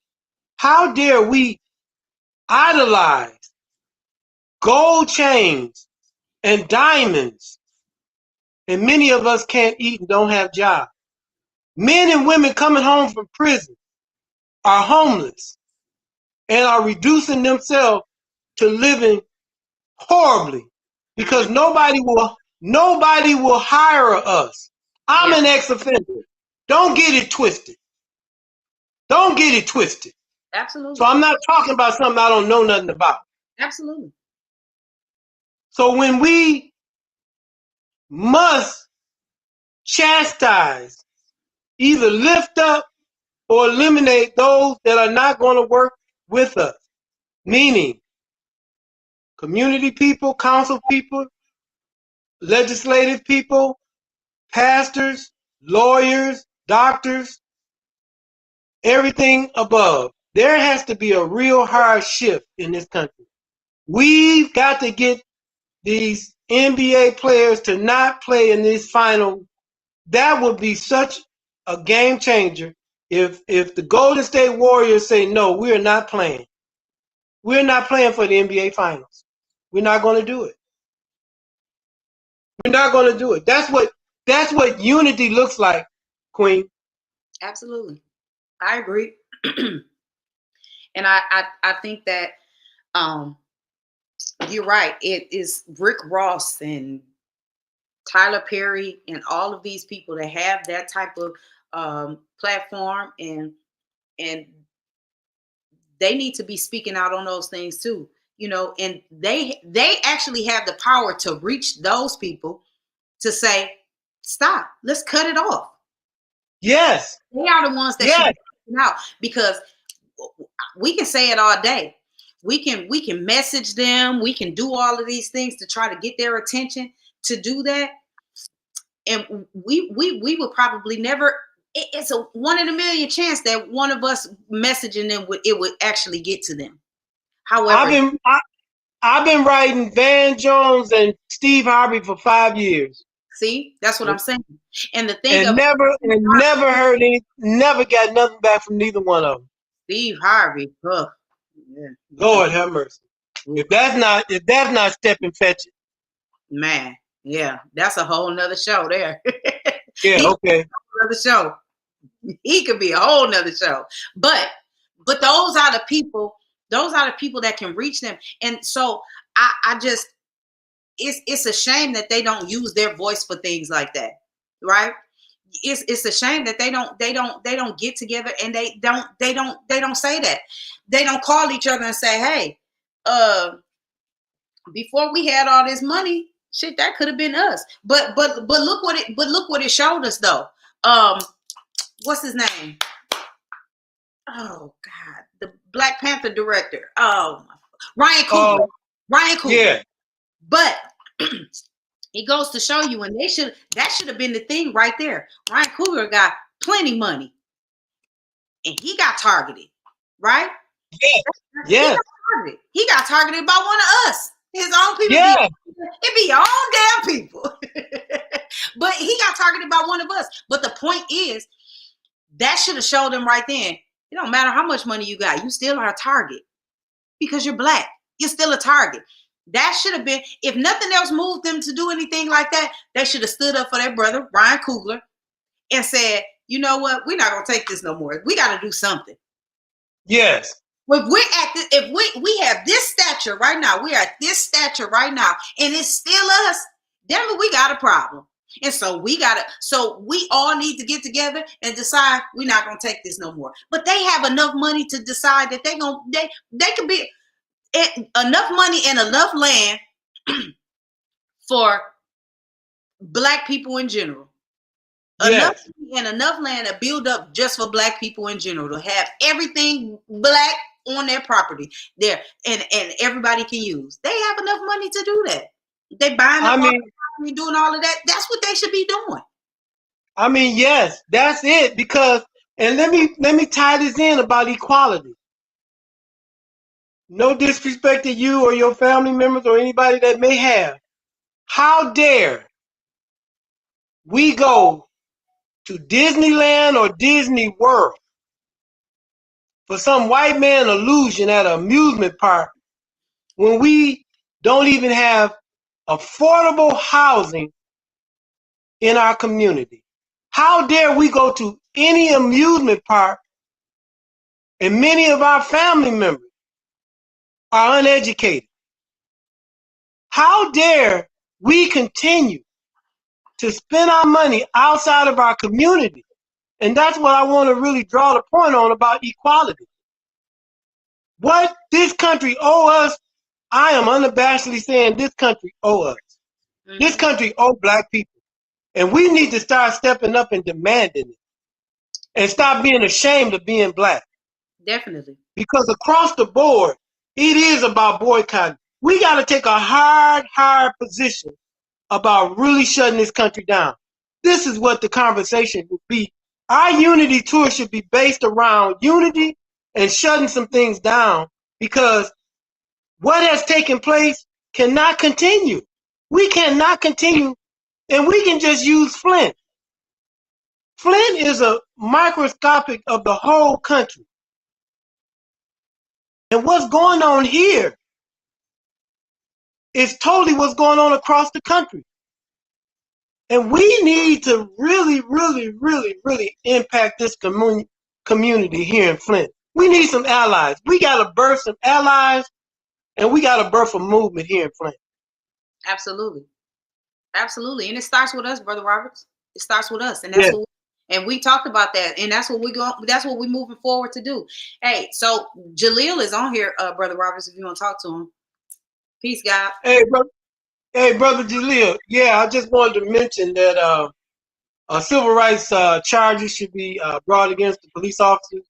idolize gold chains and diamonds, and many of us can't eat and don't have jobs. Men and women coming home from prison are homeless and are reducing themselves to living horribly because nobody will hire us. I'm an ex-offender. Don't get it twisted. Don't get it twisted. Absolutely. So I'm not talking about something I don't know nothing about. Absolutely. So when we must chastise, either lift up or eliminate those that are not going to work with us, meaning community people, council people, legislative people, pastors, lawyers, doctors, everything above. There has to be a real hard shift in this country. We've got to get these NBA players to not play in this final. That would be such a game changer if the Golden State Warriors say, no, we're not playing. We're not playing for the NBA finals. We're not going to do it. We're not going to do it. That's what unity looks like, Queen. Absolutely. I agree. And I think that You're right. It is Rick Ross and Tyler Perry and all of these people that have that type of platform, and they need to be speaking out on those things too. And they actually have the power to reach those people to say, stop, let's cut it off. Yes. They are the ones that should be speaking out, because we can say it all day. We can message them. We can do all of these things to try to get their attention to do that. And we would probably never. It's a 1 in a million chance that one of us messaging them would actually get to them. However, I've been writing Van Jones and Steve Harvey for 5 years. See, that's what I'm saying. And the thing never got nothing back from neither one of them. Steve Harvey, yeah. Lord have mercy. If that's not step and fetch it, man, yeah, that's a whole nother show there. Yeah, okay. Another show. He could be a whole nother show. But those are the people. Those are the people that can reach them. And so I just, it's a shame that they don't use their voice for things like that, right? It's a shame that they don't get together and they don't say that. They don't call each other and say, hey, before we had all this money, shit, that could have been us. But look what it showed us though. What's his name? Oh God, the Black Panther director. Oh, Ryan Coogler. Ryan Coogler. Yeah. But it goes to show you, and that should have been the thing right there. Ryan Coogler got plenty money, and he got targeted, right? Yeah. He got targeted by one of us, his own people. Yeah. It be your own damn people. But he got targeted by one of us. But the point is, that should have showed him right then. It don't matter how much money you got, you still are a target because you're Black. You're still a target. That should have been, if nothing else moved them to do anything like that, they should have stood up for their brother, Ryan Coogler, and said, you know what? We're not going to take this no more. We got to do something. Yes. If we have this stature right now, we are at this stature right now, and it's still us, then we got a problem. And so we all need to get together and decide we're not going to take this no more. But they have enough money to decide that they could be enough money and enough land for Black people in general. Yes. Enough land to build up just for Black people in general, to have everything Black on their property there, and everybody can use. They have enough money to do that. They buying up property, doing all of that. That's what they should be doing. I mean, yes, that's it. Because, and let me tie this in about equality. No disrespect to you or your family members or anybody that may have. How dare we go to Disneyland or Disney World for some white man illusion at an amusement park when we don't even have affordable housing in our community? How dare we go to any amusement park and many of our family members are uneducated? How dare we continue to spend our money outside of our community? And that's what I want to really draw the point on about equality. What this country owe us, I am unabashedly saying this country owe us. Mm-hmm. This country owe Black people. And we need to start stepping up and demanding it. And stop being ashamed of being Black. Definitely. Because across the board, it is about boycotting. We got to take a hard position about really shutting this country down. This is what the conversation would be. Our unity tour should be based around unity and shutting some things down, because what has taken place cannot continue. We cannot continue, and we can just use Flint. Flint is a microscopic of the whole country. And what's going on here is totally what's going on across the country. And we need to really impact this community here in Flint. We need some allies. We got to birth some allies And we got to birth a movement here in Flint. Absolutely. Absolutely. And it starts with us, Brother Roberts. It starts with us. And that's Yes. what and we talked about that. And that's what we're moving forward to do. Hey, so Jaleel is on here, Brother Roberts, if you want to talk to him. Peace, God. Hey, brother Jaleel. Yeah, I just wanted to mention that civil rights charges should be brought against the police officers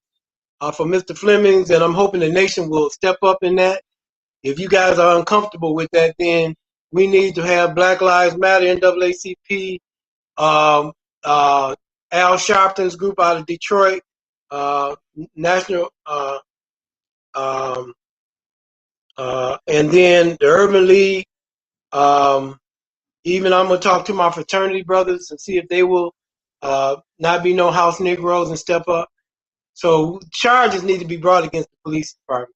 for Mr. Flemings, and I'm hoping the nation will step up in that. If you guys are uncomfortable with that, then we need to have Black Lives Matter, NAACP, Al Sharpton's group out of Detroit, National, and then the Urban League. Even I'm going to talk to my fraternity brothers and see if they will not be no house Negroes and step up. So charges need to be brought against the police department.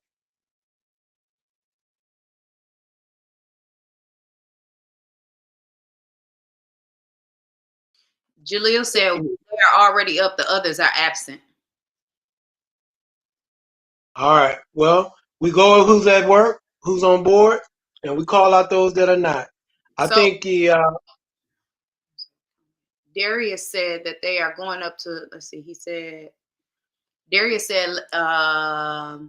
Jaleel said they are already up, the others are absent. All right. Well, we go with who's at work, who's on board, and we call out those that are not. I think Darius said that they are going up to, let's see, Darius said last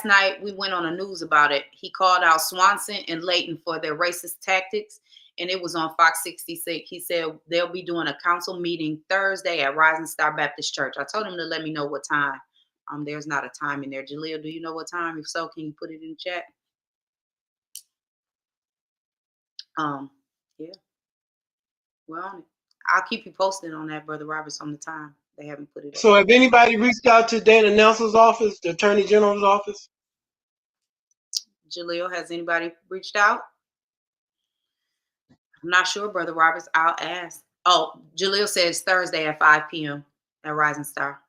night we went on the news about it. He called out Swanson and Layton for their racist tactics, and it was on Fox 66. He said they'll be doing a council meeting Thursday at Rising Star Baptist Church. I told him to let me know what time. There's not a time in there. Jaleel, do you know what time? If so, can you put it in the chat? Yeah. Well, I'll keep you posted on that, Brother Roberts, on the time. They haven't put it up. So have anybody reached out to Dana Nelson's office, the Attorney General's office? Jaleel, has anybody reached out? I'm not sure, Brother Roberts. I'll ask. Oh, Jaleel says Thursday at 5 p.m. at Rising Star.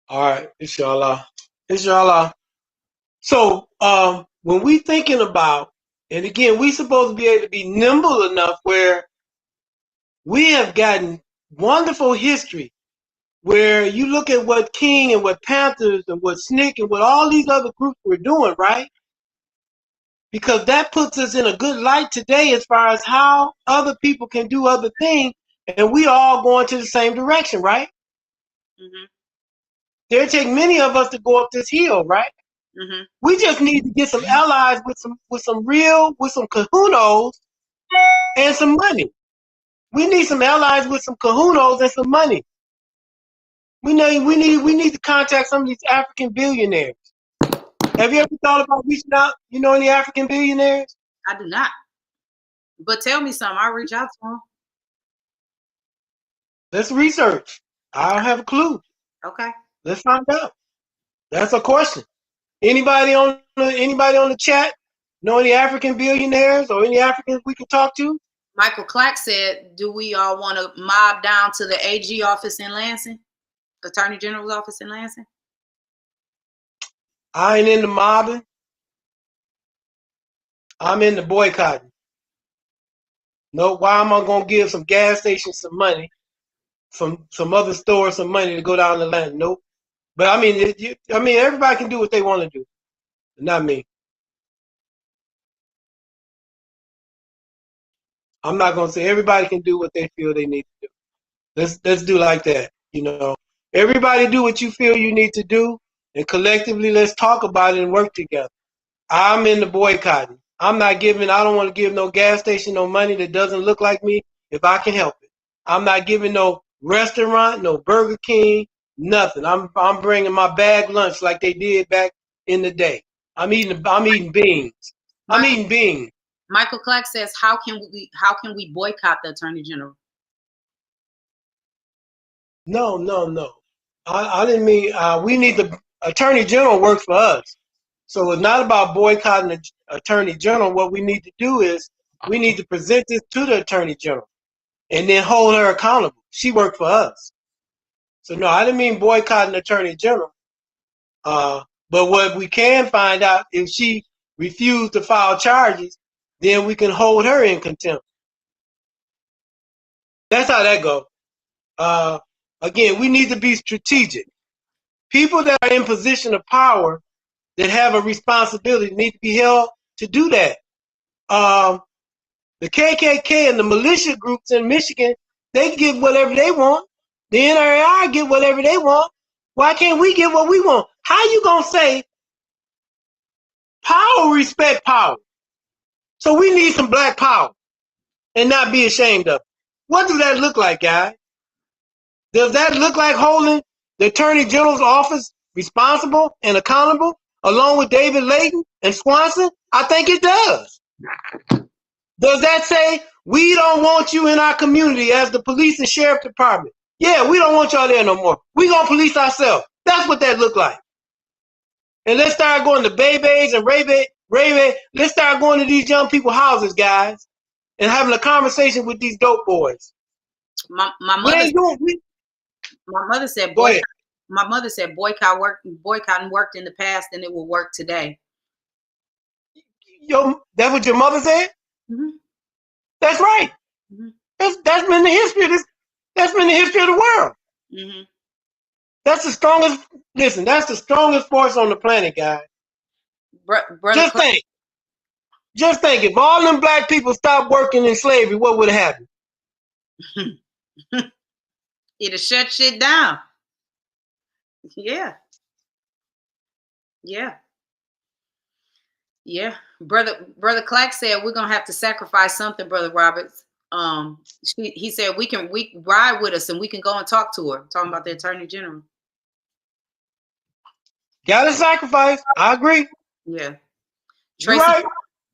All right, inshallah. Inshallah. So when we thinking about, and again, we supposed to be able to be nimble enough where we have gotten wonderful history where you look at what King and what Panthers and what SNCC and what all these other groups were doing, right? Because that puts us in a good light today as far as how other people can do other things, and we all going to the same direction, right? Mm-hmm. It'll take many of us to go up this hill, right? Mm-hmm. We just need to get some allies with some kahunos and some money. We need some allies with some kahunos and some money. We need to contact some of these African billionaires. Have you ever thought about reaching out? You know any African billionaires? I do not. But tell me something. I'll reach out to them. Let's research. I don't have a clue. Okay. Let's find out. That's a question. Anybody on the chat know any African billionaires or any Africans we can talk to? Michael Clack said, do we all want to mob down to the AG office in Lansing? Attorney General's office in Lansing? I ain't into mobbing. I'm into boycotting. No, why am I gonna give some gas stations some money, some other stores some money to go down the line? Nope. But I mean, everybody can do what they want to do, not me. I'm not gonna say everybody can do what they feel they need to do. Let's do like that. You know, everybody do what you feel you need to do, and collectively let's talk about it and work together. I'm in the boycotting. I don't want to give no gas station no money that doesn't look like me if I can help it. I'm not giving no restaurant, no Burger King, nothing. I'm bringing my bag lunch like they did back in the day. I'm eating beans. I'm eating beans. Michael Clack says, how can we boycott the Attorney General? No. I didn't mean we need the Attorney General works for us. So it's not about boycotting the Attorney General. What we need to do is we need to present this to the Attorney General and then hold her accountable. She worked for us. So no, I didn't mean boycotting the Attorney General. But what we can find out, if she refused to file charges, then we can hold her in contempt. That's how that goes. Again, we need to be strategic. People that are in position of power that have a responsibility need to be held to do that. The KKK and the militia groups in Michigan, they get whatever they want. The NRA get whatever they want. Why can't we get what we want? How you gonna say power respect power? So we need some black power and not be ashamed of it. What does that look like, guys? Does that look like holding the Attorney General's office responsible and accountable, along with David Layton and Swanson? I think it does. Does that say we don't want you in our community as the police and sheriff department? Yeah, we don't want y'all there no more. We gonna police ourselves. That's what that look like. And let's start going to Baby's and Ray. Let's start going to these young people's houses, guys, and having a conversation with these dope boys. My mother said Go ahead. my mother said boycotting worked in the past and it will work today. That's what your mother said? Mm-hmm. That's right. Mm-hmm. That's been the history of this. That's been the history of the world. Mm-hmm. That's the strongest. Listen, that's the strongest force on the planet, guys. Just think. If all them black people stopped working in slavery, what would have happened? It'll shut shit down. Yeah. Brother Clack said we're gonna have to sacrifice something, Brother Roberts. He said we ride with us and we can go and talk to her. Talking about the Attorney General. Gotta sacrifice. I agree. Yeah.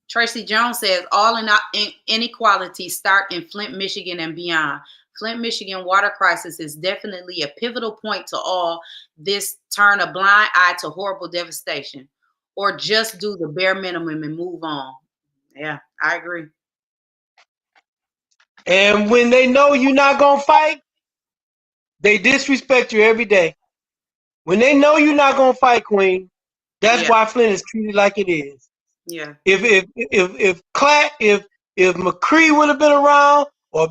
Tracy Jones says all inequalities start in Flint, Michigan and beyond. Flint, Michigan water crisis is definitely a pivotal point to all this. Turn a blind eye to horrible devastation, or just do the bare minimum and move on. Yeah, I agree. And when they know you're not gonna fight, they disrespect you every day. When they know you're not gonna fight, Queen, that's why Flint is treated like it is. Yeah. If McCree would have been around, or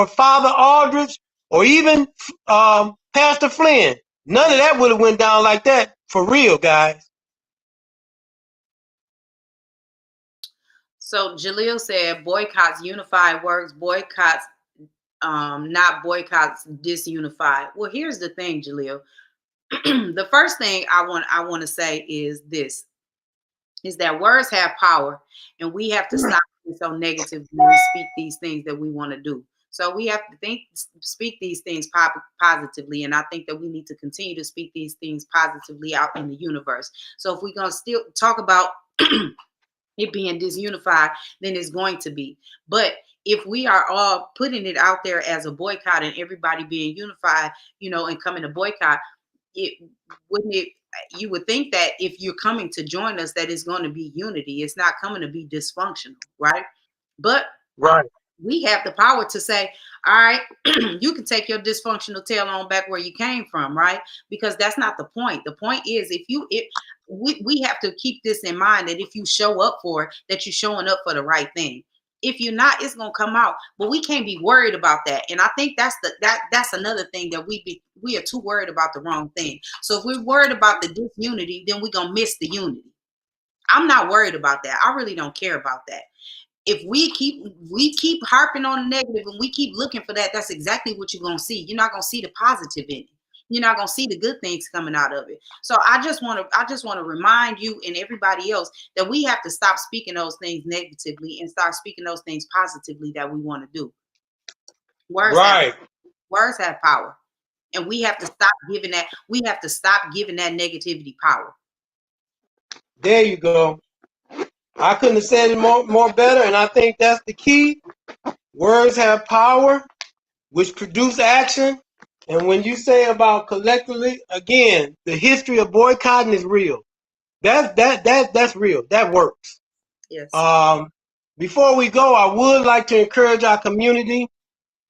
Father Aldrich, or even Pastor Flynn, none of that would have went down like that, for real, guys. So Jaleel said boycotts unified works, boycotts not boycotts disunified. Well, here's the thing, Jaleel. The first thing I want to say is this, is that words have power, and we have to stop being so negative when we speak these things that we want to do. So we have to speak these things positively, and I think that we need to continue to speak these things positively out in the universe. So if we're going to still talk about it being disunified, then it's going to be. But if we are all putting it out there as a boycott and everybody being unified, and coming to boycott, you would think that if you're coming to join us, that it's going to be unity. It's not coming to be dysfunctional, right? But we have the power to say, all right, you can take your dysfunctional tail on back where you came from, right? Because that's not the point. The point is, we have to keep this in mind, that if you show up for it, that you're showing up for the right thing. If you're not, it's gonna come out. But we can't be worried about that. And I think that's another thing, that we are too worried about the wrong thing. So if we're worried about the disunity, then we're gonna miss the unity. I'm not worried about that. I really don't care about that. If we keep harping on the negative and we keep looking for that, that's exactly what you're gonna see. You're not gonna see the positive in it. You're not gonna see the good things coming out of it. So I just want to remind you and everybody else that we have to stop speaking those things negatively and start speaking those things positively that we want to do. Words have power, and we have to stop giving that. We have to stop giving that negativity power. There you go. I couldn't have said it more better, and I think that's the key. Words have power, which produce action. And when you say about collectively, again, the history of boycotting is real. That's real. That works. Yes. Before we go, I would like to encourage our community.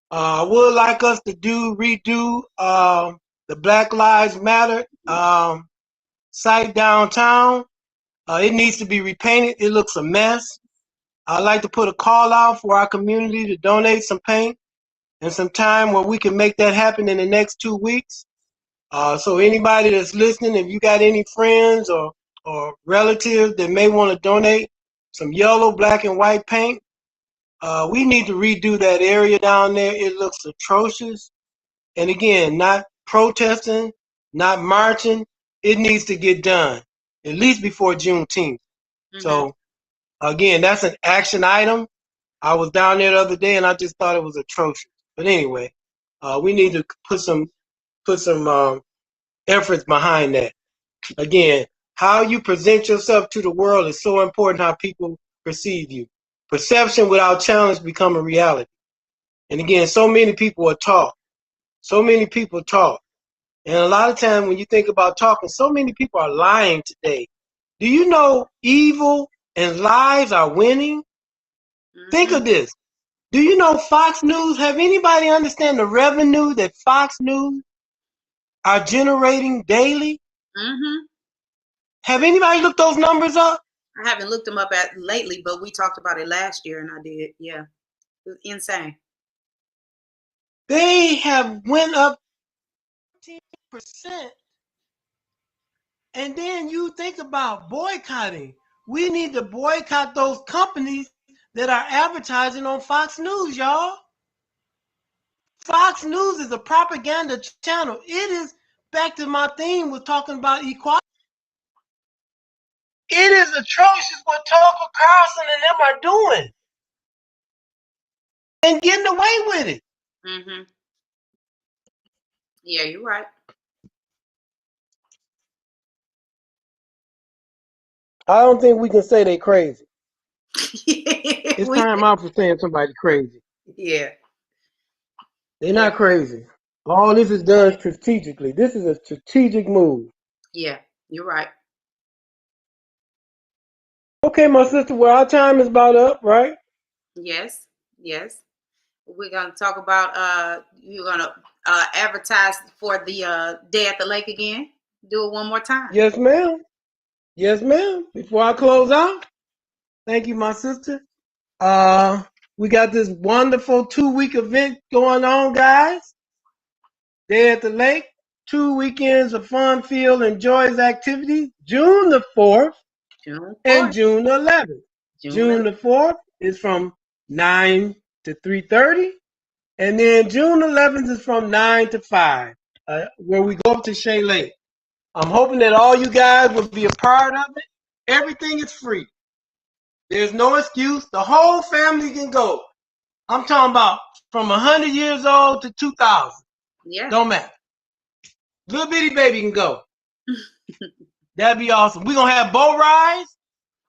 I would like us to redo the Black Lives Matter site downtown. It needs to be repainted. It looks a mess. I'd like to put a call out for our community to donate some paint and some time where we can make that happen in the next 2 weeks. So anybody that's listening, if you got any friends or or relatives that may want to donate some yellow, black, and white paint, we need to redo that area down there. It looks atrocious. And again, not protesting, not marching. It needs to get done, at least before Juneteenth. So again, that's an action item. I was down there the other day and I just thought it was atrocious. But anyway, we need to put some efforts behind that. Again, how you present yourself to the world is so important. How people perceive you. Perception without challenge become a reality. And again, so many people are taught. So many people talk. And a lot of times when you think about talking, so many people are lying today. Do you know evil and lies are winning? Think of this. Do you know Fox News? Have anybody understand the revenue that Fox News are generating daily? Have anybody looked those numbers up? I haven't looked them up lately, but we talked about it last year and I did. Yeah. It was insane. They have went up 10%. And then you think about boycotting. We need to boycott those companies that are advertising on Fox News, y'all. Fox News is a propaganda channel. It is, back to my theme, was talking about equality. It is atrocious what Tucker Carlson and them are doing and getting away with it. Yeah, you're right. I don't think we can say they crazy. It's time out for saying somebody crazy. Yeah. They're not crazy. All this is done strategically. This is a strategic move. Yeah, you're right. Okay, my sister, well, our time is about up, right? Yes. We're gonna talk about you're gonna advertise for the day at the lake again. Do it one more time. Yes, ma'am. Yes, ma'am. Before I close out, thank you, my sister. We got this wonderful 2-week event going on, guys. Day at the lake, 2 weekends of fun, feel, and joyous activities. June the 4th and June the 11th. June the 4th is from 9 to 3:30. And then June 11th is from 9 to 5, where we go up to Shea Lake. I'm hoping that all you guys will be a part of it. Everything is free. There's no excuse. The whole family can go. I'm talking about from 100 years old to 2,000. Yeah. Don't matter. Little bitty baby can go. That'd be awesome. We're going to have boat rides.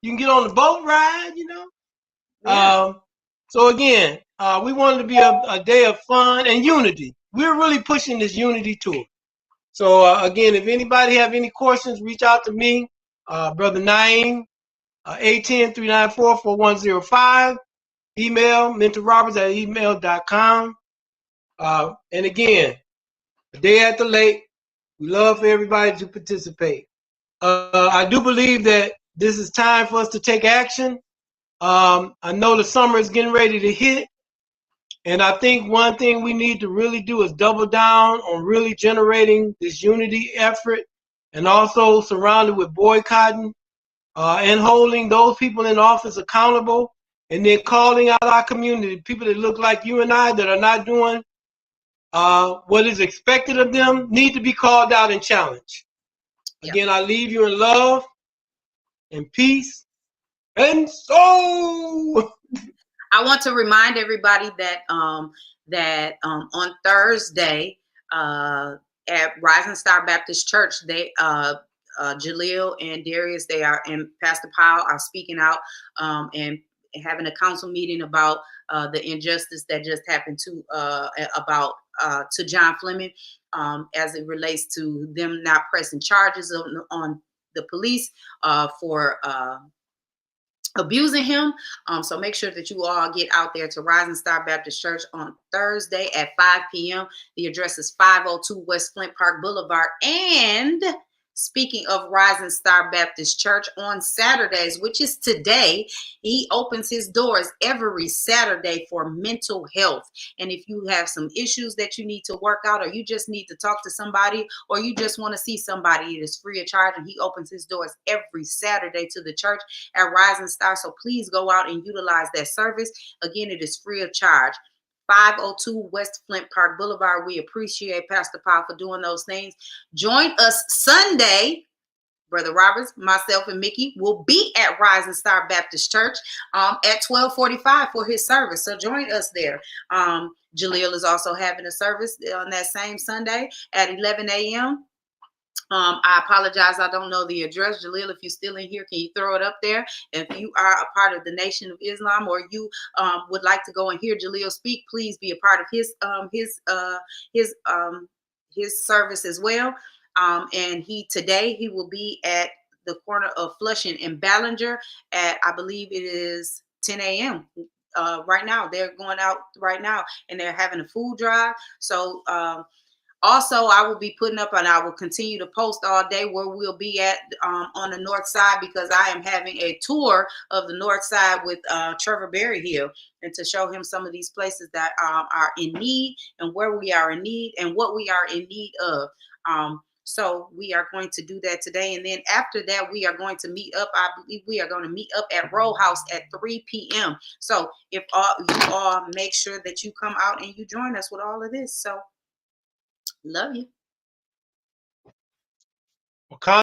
You can get on the boat ride, you know. Yeah. So again, we wanted to be a day of fun and unity. We're really pushing this unity tour. So again, if anybody have any questions, reach out to me, Brother Naeem, 810-394-4105. Email mentorroberts@email.com. And again, a day at the lake. We love for everybody to participate. I do believe that this is time for us to take action. I know the summer is getting ready to hit. And I think one thing we need to really do is double down on really generating this unity effort and also surrounded with boycotting and holding those people in office accountable and then calling out our community, people that look like you and I that are not doing what is expected of them need to be called out and challenged. Yep. Again, I leave you in love and peace and soul. I want to remind everybody that on Thursday at Rising Star Baptist Church, they Jaleel and Darius, they are, and Pastor Powell are speaking out and having a council meeting about the injustice that just happened to John Fleming as it relates to them not pressing charges on the police for abusing him. So make sure that you all get out there to Rising Star Baptist Church on Thursday at 5 p.m. The address is 502 West Flint Park Boulevard. And Speaking of Rising Star Baptist Church, on Saturdays, which is today, he opens his doors every Saturday for mental health. And if you have some issues that you need to work out, or you just need to talk to somebody, or you just want to see somebody, it is free of charge. And he opens his doors every Saturday to the church at Rising Star. So please go out and utilize that service. Again, it is free of charge. 502 West Flint Park Boulevard. We appreciate Pastor Paul for doing those things. Join us Sunday. Brother Roberts, myself, and Mickey will be at Rising Star Baptist Church at 12:45 for his service. So join us there. Jaleel is also having a service on that same Sunday at 11 a.m. I apologize. I don't know the address. Jaleel, if you're still in here, can you throw it up there? If you are a part of the Nation of Islam, or you would like to go and hear Jaleel speak, please be a part of his service as well. And today he will be at the corner of Flushing and Ballinger at, I believe it is 10 a.m. Right now. They're going out right now and they're having a food drive. So also, I will be putting up, and I will continue to post all day where we'll be at on the north side, because I am having a tour of the north side with Trevor Berryhill, and to show him some of these places that are in need, and where we are in need, and what we are in need of. So we are going to do that today. And then after that, we are going to meet up. I believe we are going to meet up at Row House at 3 p.m. So if you all make sure that you come out and you join us with all of this. So love you. Well,